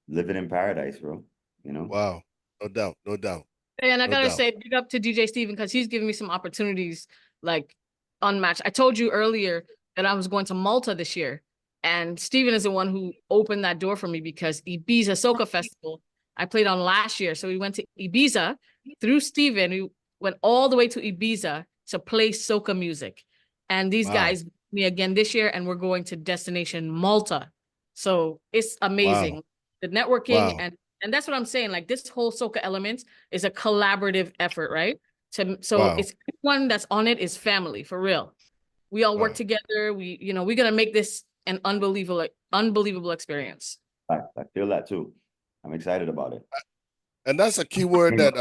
living in paradise, bro. You know? Wow. No doubt. No doubt. And I No gotta doubt. say, big up to DJ Steven because he's giving me some opportunities like unmatched. I told you earlier that I was going to Malta this year, and Steven is the one who opened that door for me because Ibiza Soca Festival I played on last year. So we went to Ibiza through Steven. We went all the way to Ibiza to play soca music, and these Wow. guys me again this year, and we're going to destination Malta. So it's Wow. amazing the networking Wow. and And that's what I'm saying. Like this whole Soca Elements is a collaborative effort, right? So Wow. it's everyone that's on it is family for real. We all work Wow. together. We're gonna make this an unbelievable experience. I feel that too. I'm excited about it. And that's a key word that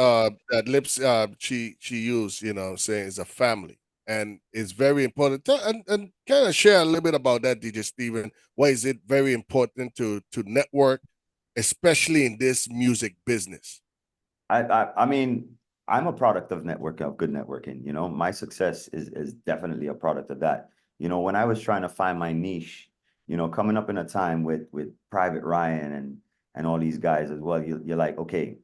that Lips she used, you know, saying is a family. And it's very important. And kind of share a little bit about that, DJ Steven. Why is it very important to network, especially in this music business? I mean, I'm a product of good networking. You know, my success is definitely a product of that. You know, when I was trying to find my niche, you know, coming up in a time with Private Ryan and all these guys as well, you're like, okay,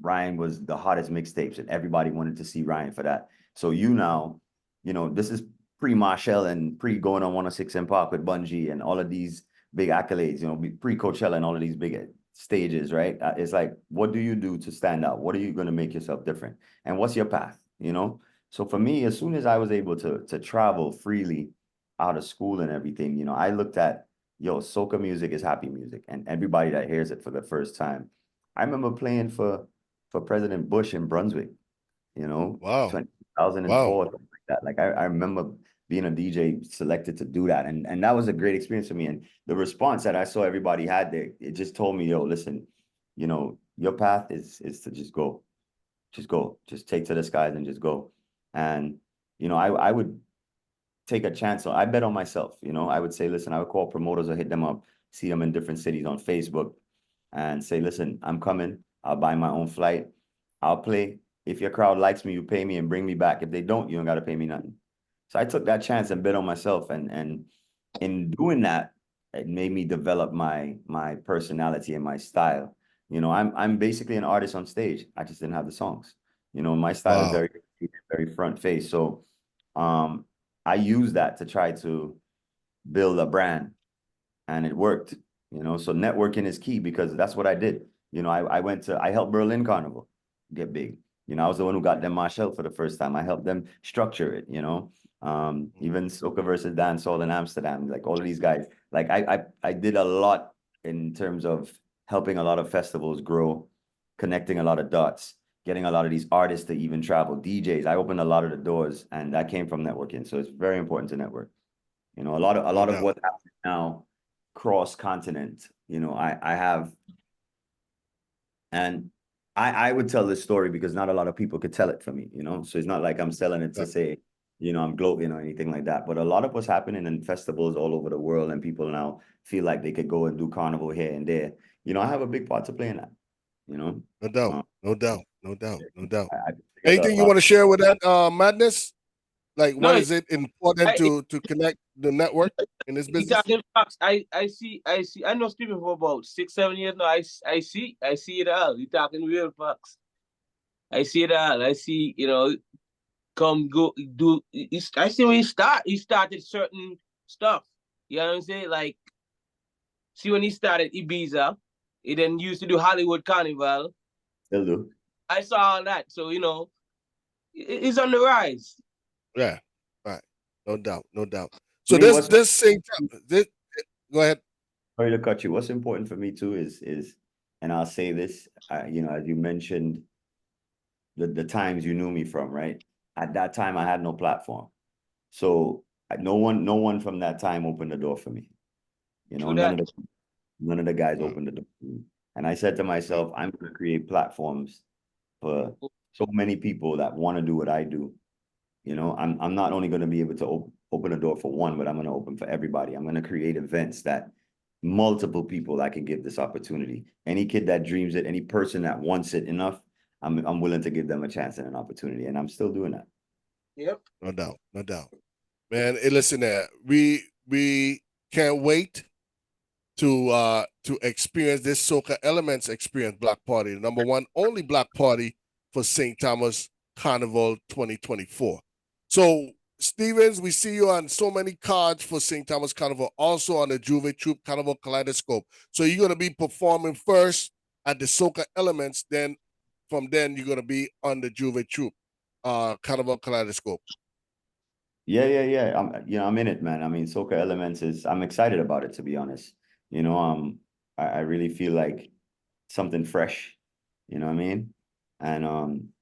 Ryan was the hottest mixtapes, and everybody wanted to see Ryan for that. So now, you know, this is pre-Marshall and pre going on 106 and Park with Bungie and all of these big accolades, you know, pre-Coachella and all of these big stages, right? It's like, what do you do to stand out? What are you going to make yourself different? And what's your path, you know? So for me, as soon as I was able to travel freely out of school and everything, you know, I looked at, yo, soca music is happy music, and everybody that hears it for the first time. I remember playing for President Bush in Brunswick, you know, Wow. 2004, something like that. Like I remember being a DJ selected to do that. And that was a great experience for me. And the response that I saw everybody had there, it just told me, yo, listen, you know, your path is to just go. Just go. Just take to the skies and just go. And, you know, I would take a chance. So I bet on myself, you know. I would say, listen, I would call promoters or hit them up, see them in different cities on Facebook and say, listen, I'm coming. I'll buy my own flight. I'll play. If your crowd likes me, you pay me and bring me back. If they don't, you don't got to pay me nothing. So I took that chance and bet on myself. And in doing that, it made me develop my personality and my style. You know, I'm basically an artist on stage. I just didn't have the songs. You know, my style is Wow. very front face. So I use that to try to build a brand, and it worked. You know, so networking is key because that's what I did. You know, I helped Berlin Carnival get big. You know, I was the one who got them Marshall for the first time. I helped them structure it, you know. Even Soca versus Dancehall in Amsterdam, like all of these guys. Like I did a lot in terms of helping a lot of festivals grow, connecting a lot of dots, getting a lot of these artists to even travel, DJs. I opened a lot of the doors, and that came from networking. So it's very important to network. You know, a lot No of doubt. what's happening now cross continent. You know, I have, and I would tell this story because not a lot of people could tell it for me, you know. So it's not like I'm selling it to say, you know, I'm gloating or anything like that. But a lot of what's happening in festivals all over the world, and people now feel like they could go and do carnival here and there. You know, I have a big part to play in that, you know. No doubt. Um, No doubt. No doubt. No doubt. I put together a Anything you lot. want to share with that Madness? Like, No, what is it important I, to connect the network in this you business? talking facts. I see. I know Stephen for about 6, 7 years now. I see it all. You talking real facts. I see it all. I see, come go do. I see when he started certain stuff. You know what I'm saying? Like, see when he started Ibiza, he then used to do Hollywood Carnival. Still do. I saw all that. So, he's on the rise. Yeah. Right. No doubt. No doubt. I So mean, this thing, go ahead. sorry to cut you. What's important for me too is, and I'll say this, you know, as you mentioned, the times you knew me from, right? At that time, I had no platform, so no one from that time opened the door for me. You know, True that. none of the guys Wow. opened the door for me. And I said to myself, I'm going to create platforms for so many people that want to do what I do. You know, I'm not only going to be able to open a door for one, but I'm going to open for everybody. I'm going to create events that multiple people I can give this opportunity. Any kid that dreams it, any person that wants it enough, I'm willing to give them a chance and an opportunity, and I'm still doing that. Yep. No doubt. No doubt. Man, listen there. We can't wait to experience this Soca Elements experience Black Party, the number one only Black Party for St. Thomas Carnival 2024. So Stevens, we see you on so many cards for St. Thomas Carnival, also on the Juve Troop Carnival Kaleidoscope. So you're gonna be performing first at the Soca Elements, then from then you're gonna be on the Juve Troop Carnival Kaleidoscope. Yeah. I'm in it, man. I mean, Soca Elements I'm excited about it, to be honest. You know, I really feel like something fresh. You know what I mean? And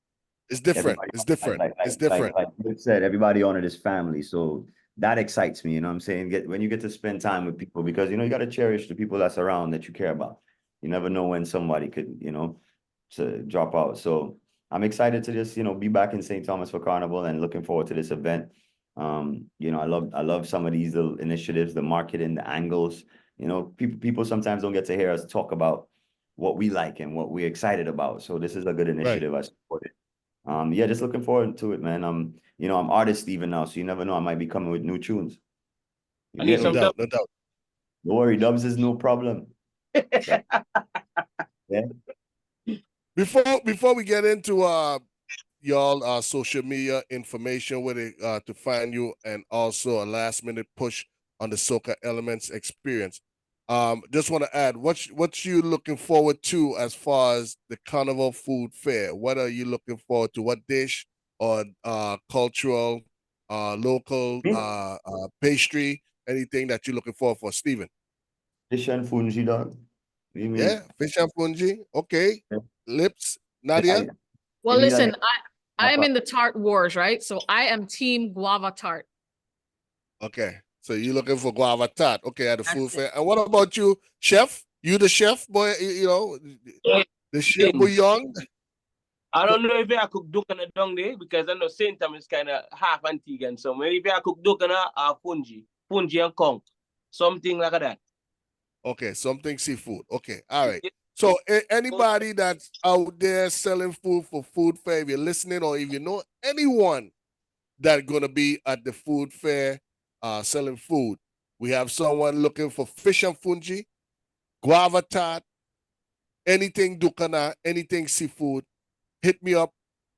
It's different. everybody, It's different. like It's different. you said, everybody on it is family. So that excites me. You know what I'm saying? When you get to spend time with people, because you got to cherish the people that's around that you care about. You never know when somebody could, to drop out. So I'm excited to just, be back in St. Thomas for Carnival and looking forward to this event. I love some of these little initiatives, the marketing, the angles. People sometimes don't get to hear us talk about what we like and what we're excited about. So this is a good initiative. I support it. Yeah, just looking forward to it, man. I'm artist even now, so you never know. I might be coming with new tunes. I need some No doubt. Don't worry, dubs is no problem. Yeah. Before we get into y'all social media information with it to find you, and also a last minute push on the Soca Elements experience. Just want to add what you looking forward to as far as the Carnival Food Fair. What are you looking forward to? What dish or cultural, local pastry? Anything that you're looking for, Stephen? Fish and fungi, dog. What do you mean? Yeah, fish and fungi. Okay. Yeah. Lips, Nadia. Well, Maybe listen, like- I am in the tart wars, right? So I am team guava tart. Okay. So you're looking for guava tart. Okay, at the That's food it. fair. And what about you, chef? You the chef, boy, the chef bouillon? I don't know if I cook dukana down there because I know St. Thomas is kind of half Antiguan. So maybe I cook dukana or fungi and conch, something like that. Okay, something seafood. Okay, all right. So anybody that's out there selling food for food fair, if you're listening or if you know anyone that's gonna be at the food fair selling food, we have someone looking for fish and fungi, guava tart, anything dukana, anything seafood. Hit me up,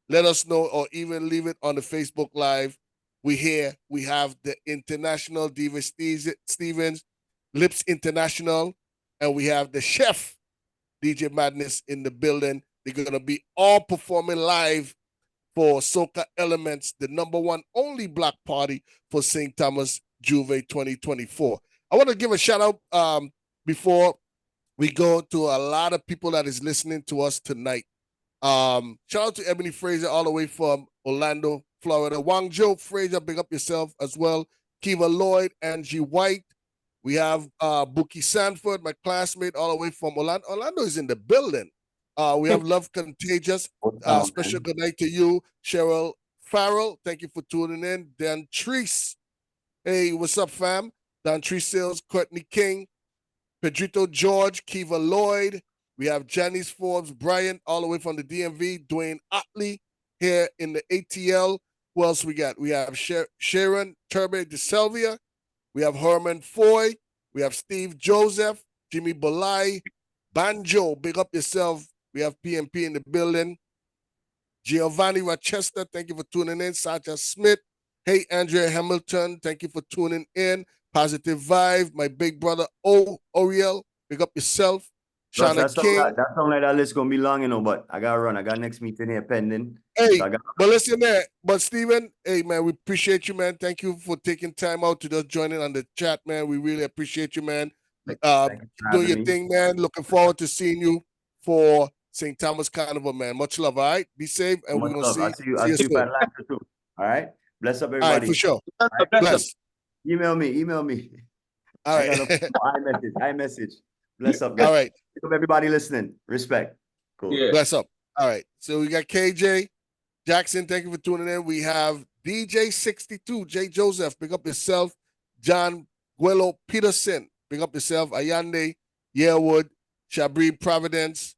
let us know, or even leave it on the Facebook Live. We here. We have the International Diva Stevens, Lips International, and we have the chef, DJ Madness, in the building. They're going to be all performing live for Soca Elements, the #1 only black party for St. Thomas Juve 2024. I want to give a shout out before we go to a lot of people that is listening to us tonight. Shout out to Ebony Fraser all the way from Orlando, Florida. Wang Jo Fraser, big up yourself as well. Kiva Lloyd, Angie White. We have Buki Sanford, my classmate, all the way from Orlando. Orlando is in the building. We have Love Contagious. Special good night to you, Cheryl Farrell. Thank you for tuning in. Dan Treese. Hey, what's up, fam? Dan Treese Sales, Courtney King, Pedrito George, Kiva Lloyd. We have Janice Forbes, Bryant, all the way from the DMV, Dwayne Otley here in the ATL. Who else we got? We have Sharon Turbe de Selvia. We have Herman Foy. We have Steve Joseph, Jimmy Belay, Banjo, big up yourself. We have PMP in the building. Giovanni Rochester, thank you for tuning in. Sacha Smith. Hey, Andrea Hamilton, thank you for tuning in. Positive Vibe, my big brother Oriel, big up yourself. Shauna King. That sound like that list gonna be long, but I gotta run. I got next meeting here pending. Hey, so but listen there. But Steven, hey man, we appreciate you, man. Thank you for taking time out to just join in on the chat, man. We really appreciate you, man. Doing your thing, man. Looking forward to seeing you for St. Thomas Carnival, man. Much love, all right? Be safe, and we're gonna see you I'll see you soon. Atlanta too. All right. Bless up everybody. All right, for sure. Right. Bless. Email me. All right. iMessage. Bless up, guys. All right. Everybody listening. Respect. Cool. Yeah. Bless up. All right. So we got KJ Jackson. Thank you for tuning in. We have DJ 62, J Joseph. Big up yourself. John Guelo Peterson. Big up yourself. Ayande Yearwood. Shabri Providence.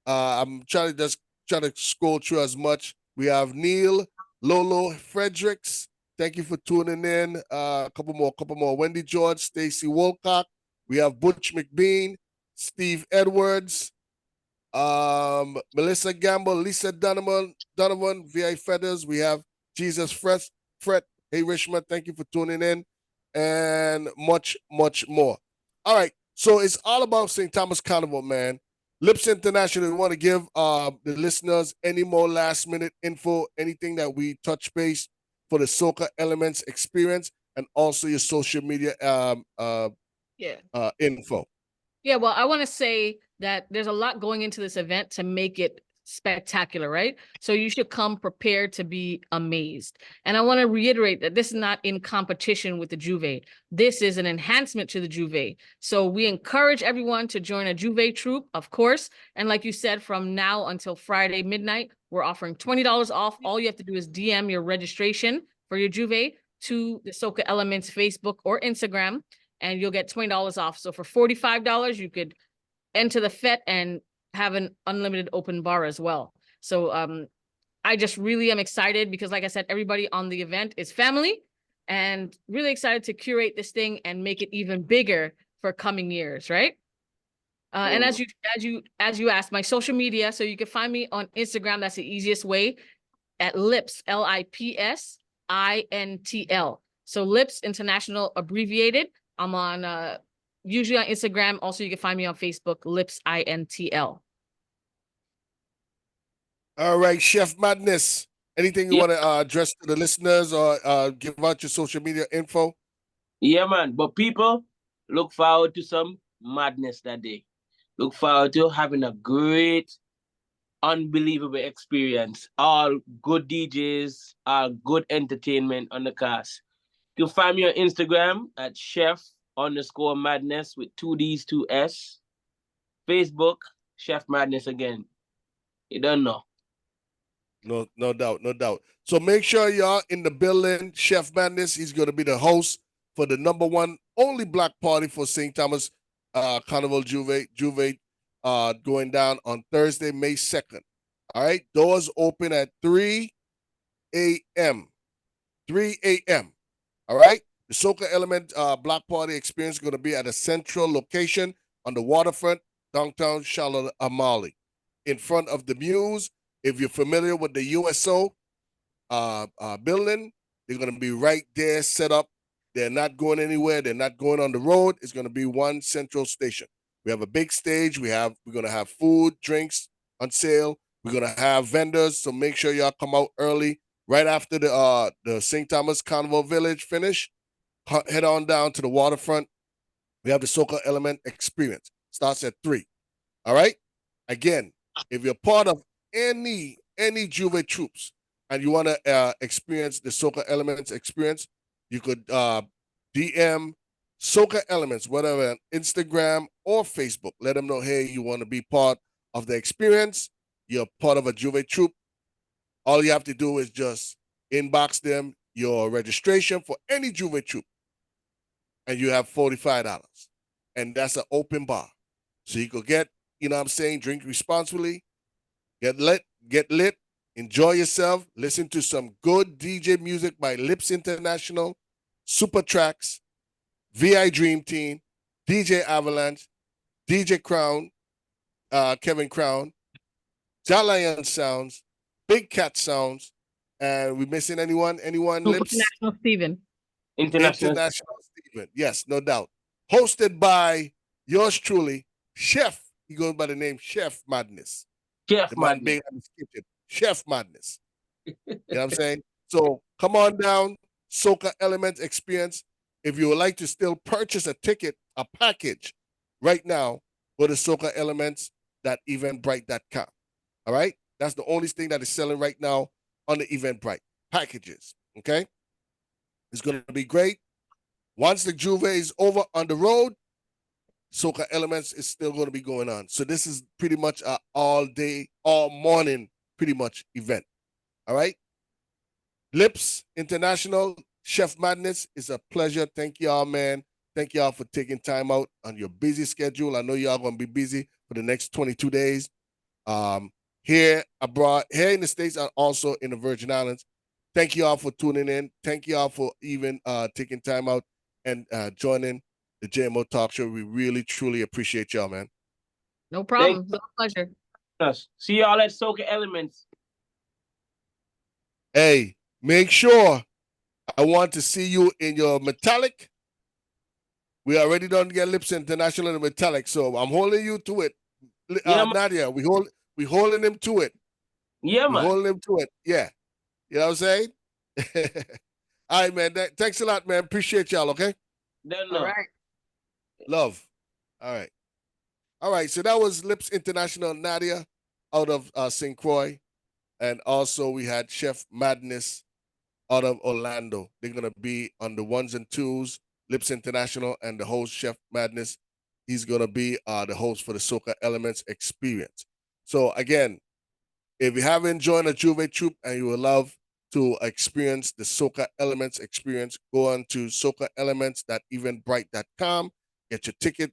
I'm trying to scroll through as much. We have Neil Lolo Fredericks. Thank you for tuning in. A couple more. Wendy George, Stacy Wolcock. We have Butch McBean, Steve Edwards, Melissa Gamble, Lisa Donovan, VI Feathers. We have Jesus Fret. Hey, Rishma, thank you for tuning in. And much, much more. All right. So it's all about St. Thomas Carnival, man. Lips International, we want to give the listeners any more last minute info, anything that we touch base for the Soca Elements experience, and also your social media info. Yeah, well, I want to say that there's a lot going into this event to make it spectacular, right? So you should come prepared to be amazed. And I want to reiterate that this is not in competition with the Juve. This is an enhancement to the Juve. So we encourage everyone to join a Juve troupe, of course. And like you said, from now until Friday midnight, we're offering $20 off. All you have to do is DM your registration for your Juve to the Soca Elements Facebook or Instagram, and you'll get $20 off. So for $45, you could enter the fete and have an unlimited open bar as well. So I just really am excited because, like I said, everybody on the event is family, and really excited to curate this thing and make it even bigger for coming years, right? And as you asked, my social media, so you can find me on Instagram. That's the easiest way, at Lips, LIPSINTL. So Lips International abbreviated. I'm on usually on Instagram. Also, you can find me on Facebook, Lips INTL. All right, Chef Madness. Anything you want to address to the listeners or give out your social media info? Yeah, man. But people, look forward to some madness that day. Look forward to having a great, unbelievable experience. All good DJs, all good entertainment on the cast. You can find me on Instagram at chef_madness with 2 D's, 2 S. Facebook, Chef Madness again. You don't know. No doubt, no doubt. So make sure y'all in the building. Chef Madness, he's going to be the host for the #1 only black party for St. Thomas Carnival Juve going down on Thursday, May 2nd. All right, doors open at 3 a.m. 3 a.m. All right, the Soca Element Block Party experience is going to be at a central location on the waterfront, downtown Charlotte Amalie, in front of the Muse. If you're familiar with the USO building, they're going to be right there set up. They're not going anywhere. They're not going on the road. It's going to be one central station. We have a big stage. We're going to have food, drinks on sale. We're going to have vendors. So make sure y'all come out early, right after the St. Thomas Carnival Village finish. Head on down to the waterfront. We have the Soca Element Experience. Starts at 3. All right. Again, if you're part of any Juve troops and you want to experience the Soca Elements experience, you could DM Soca Elements, whatever, on Instagram or Facebook. Let them know, hey, you want to be part of the experience. You're part of a Juve troop. All you have to do is just inbox them your registration for any Juve troop, and you have $45. And that's an open bar. So you could get, you know what I'm saying, drink responsibly, get lit, enjoy yourself, listen to some good DJ music by Lips International, Super Tracks, VI Dream Team, DJ Avalanche, DJ Crown, Kevin Crown, Jalion Sounds, Big Cat Sounds, and we missing anyone? Anyone? Lips? International Steven. International Steven. Yes, no doubt. Hosted by yours truly, Chef. He goes by the name Chef Madness. Chef Madness. Chef Madness. You know what I'm saying? So come on down, Soca Elements Experience. If you would like to still purchase a ticket, a package, right now, go to Soca Elements .eventbrite.com. All right? That's the only thing that is selling right now on the Eventbrite. Packages. Okay? It's going to be great. Once the Juve is over on the road, Soca Elements is still going to be going on. So this is pretty much a all day, all morning, pretty much event. All right? Lips International, Chef Madness, it's a pleasure. Thank y'all, man. Thank y'all for taking time out on your busy schedule. I know y'all going to be busy for the next 22 days. Here abroad, here in the States and also in the Virgin Islands. Thank y'all for tuning in. Thank y'all for even taking time out and joining the JMO Talk Show. We really, truly appreciate y'all, man. No problem. It's a pleasure. See y'all at Soca Elements. Hey, make sure I want to see you in your metallic. We already done get Lips International in metallic, so I'm holding you to it. Nadia, we holding him to it. Yeah, man. We holding him to it. Yeah. You know what I'm saying? All right, man. Thanks a lot, man. Appreciate y'all, okay? All right. Love. All right. All right, so that was Lips International Nadia out of St. Croix. And also we had Chef Madness out of Orlando. They're going to be on the ones and twos, Lips International, and the host, Chef Madness. He's going to be the host for the Soca Elements Experience. So again, if you haven't joined a Juve Troop and you would love to experience the Soca Elements experience, go on to socaelements.eventbrite.com, get your ticket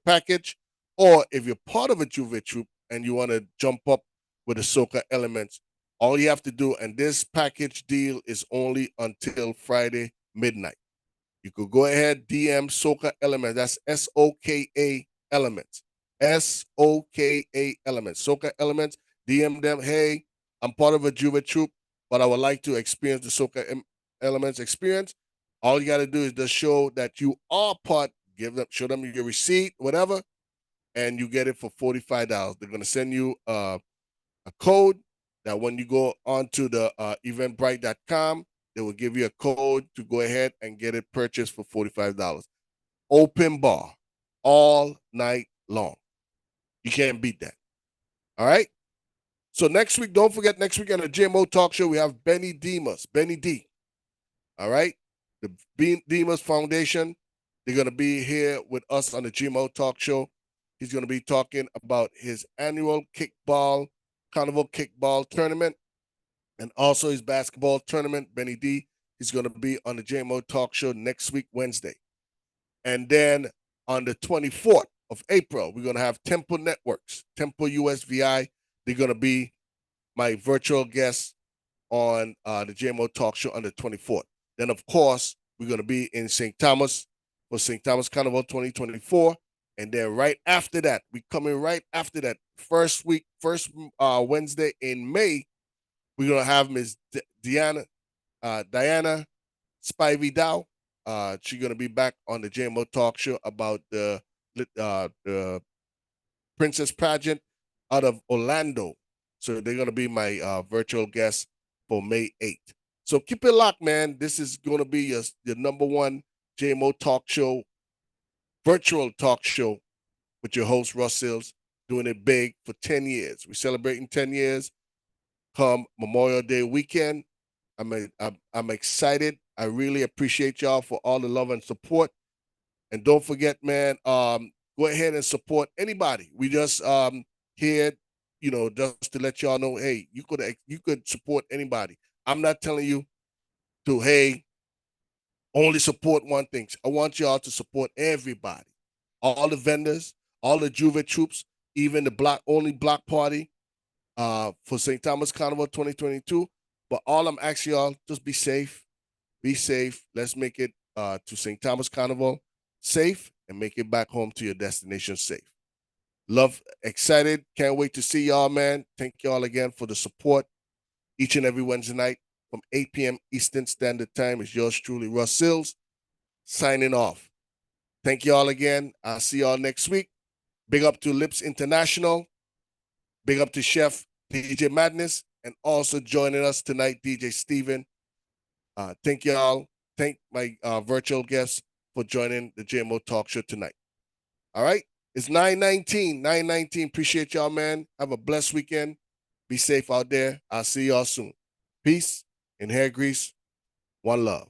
package, or if you're part of a Juve Troop and you want to jump up with the Soca Elements, all you have to do, and this package deal is only until Friday midnight. You could go ahead, DM Soca Elements. That's SOKA Elements. SOKA Elements. Soca Elements. DM them, hey, I'm part of a Juve Troop, but I would like to experience the Soca Elements experience. All you got to do is just show that you are part, show them your receipt, whatever, and you get it for $45. They're going to send you a code that when you go onto the eventbrite.com, they will give you a code to go ahead and get it purchased for $45. Open bar all night long. You can't beat that. All right? So next week, don't forget, next week on the JMO Talk Show, we have Benny Demas, Benny D. All right? The Demas Foundation, they're going to be here with us on the JMO Talk Show. He's going to be talking about his annual Carnival Kickball Tournament, and also his basketball tournament. Benny D, he's going to be on the JMO Talk Show next week, Wednesday. And then on the 24th of April, we're going to have Temple Networks, Temple USVI. They're going to be my virtual guests on the JMO Talk Show on the 24th. Then, of course, we're going to be in St. Thomas for St. Thomas Carnival 2024. And then right after that, we coming right after that, first Wednesday in May, we're going to have Miss Diana Spivey Dow. She's going to be back on the JMO Talk Show about the Princess Pageant out of Orlando. So they're going to be my virtual guests for May 8th. So keep it locked, man. This is going to be your number one JMO Talk Show, virtual talk show with your host, Russ Sills, doing it big for 10 years. We're celebrating 10 years come Memorial Day weekend. I'm excited. I really appreciate y'all for all the love and support. And don't forget, man, go ahead and support anybody. We just here, just to let y'all know, hey, you could support anybody. I'm not telling you to, hey, only support one thing. I want y'all to support everybody. All the vendors, all the Juve Troops, even the block party for St. Thomas Carnival 2022. But all I'm asking y'all, just be safe. Be safe. Let's make it to St. Thomas Carnival safe and make it back home to your destination safe. Love, excited. Can't wait to see y'all, man. Thank y'all again for the support each and every Wednesday night from 8 p.m. Eastern Standard Time. It's yours truly, Russ Sills, signing off. Thank y'all again. I'll see y'all next week. Big up to Lips International. Big up to Chef DJ Madness. And also joining us tonight, DJ Steven. Thank y'all. Thank my virtual guests for joining the JMO Talk Show tonight. All right? It's 9:19. 9:19. Appreciate y'all, man. Have a blessed weekend. Be safe out there. I'll see y'all soon. Peace and hair grease. One love.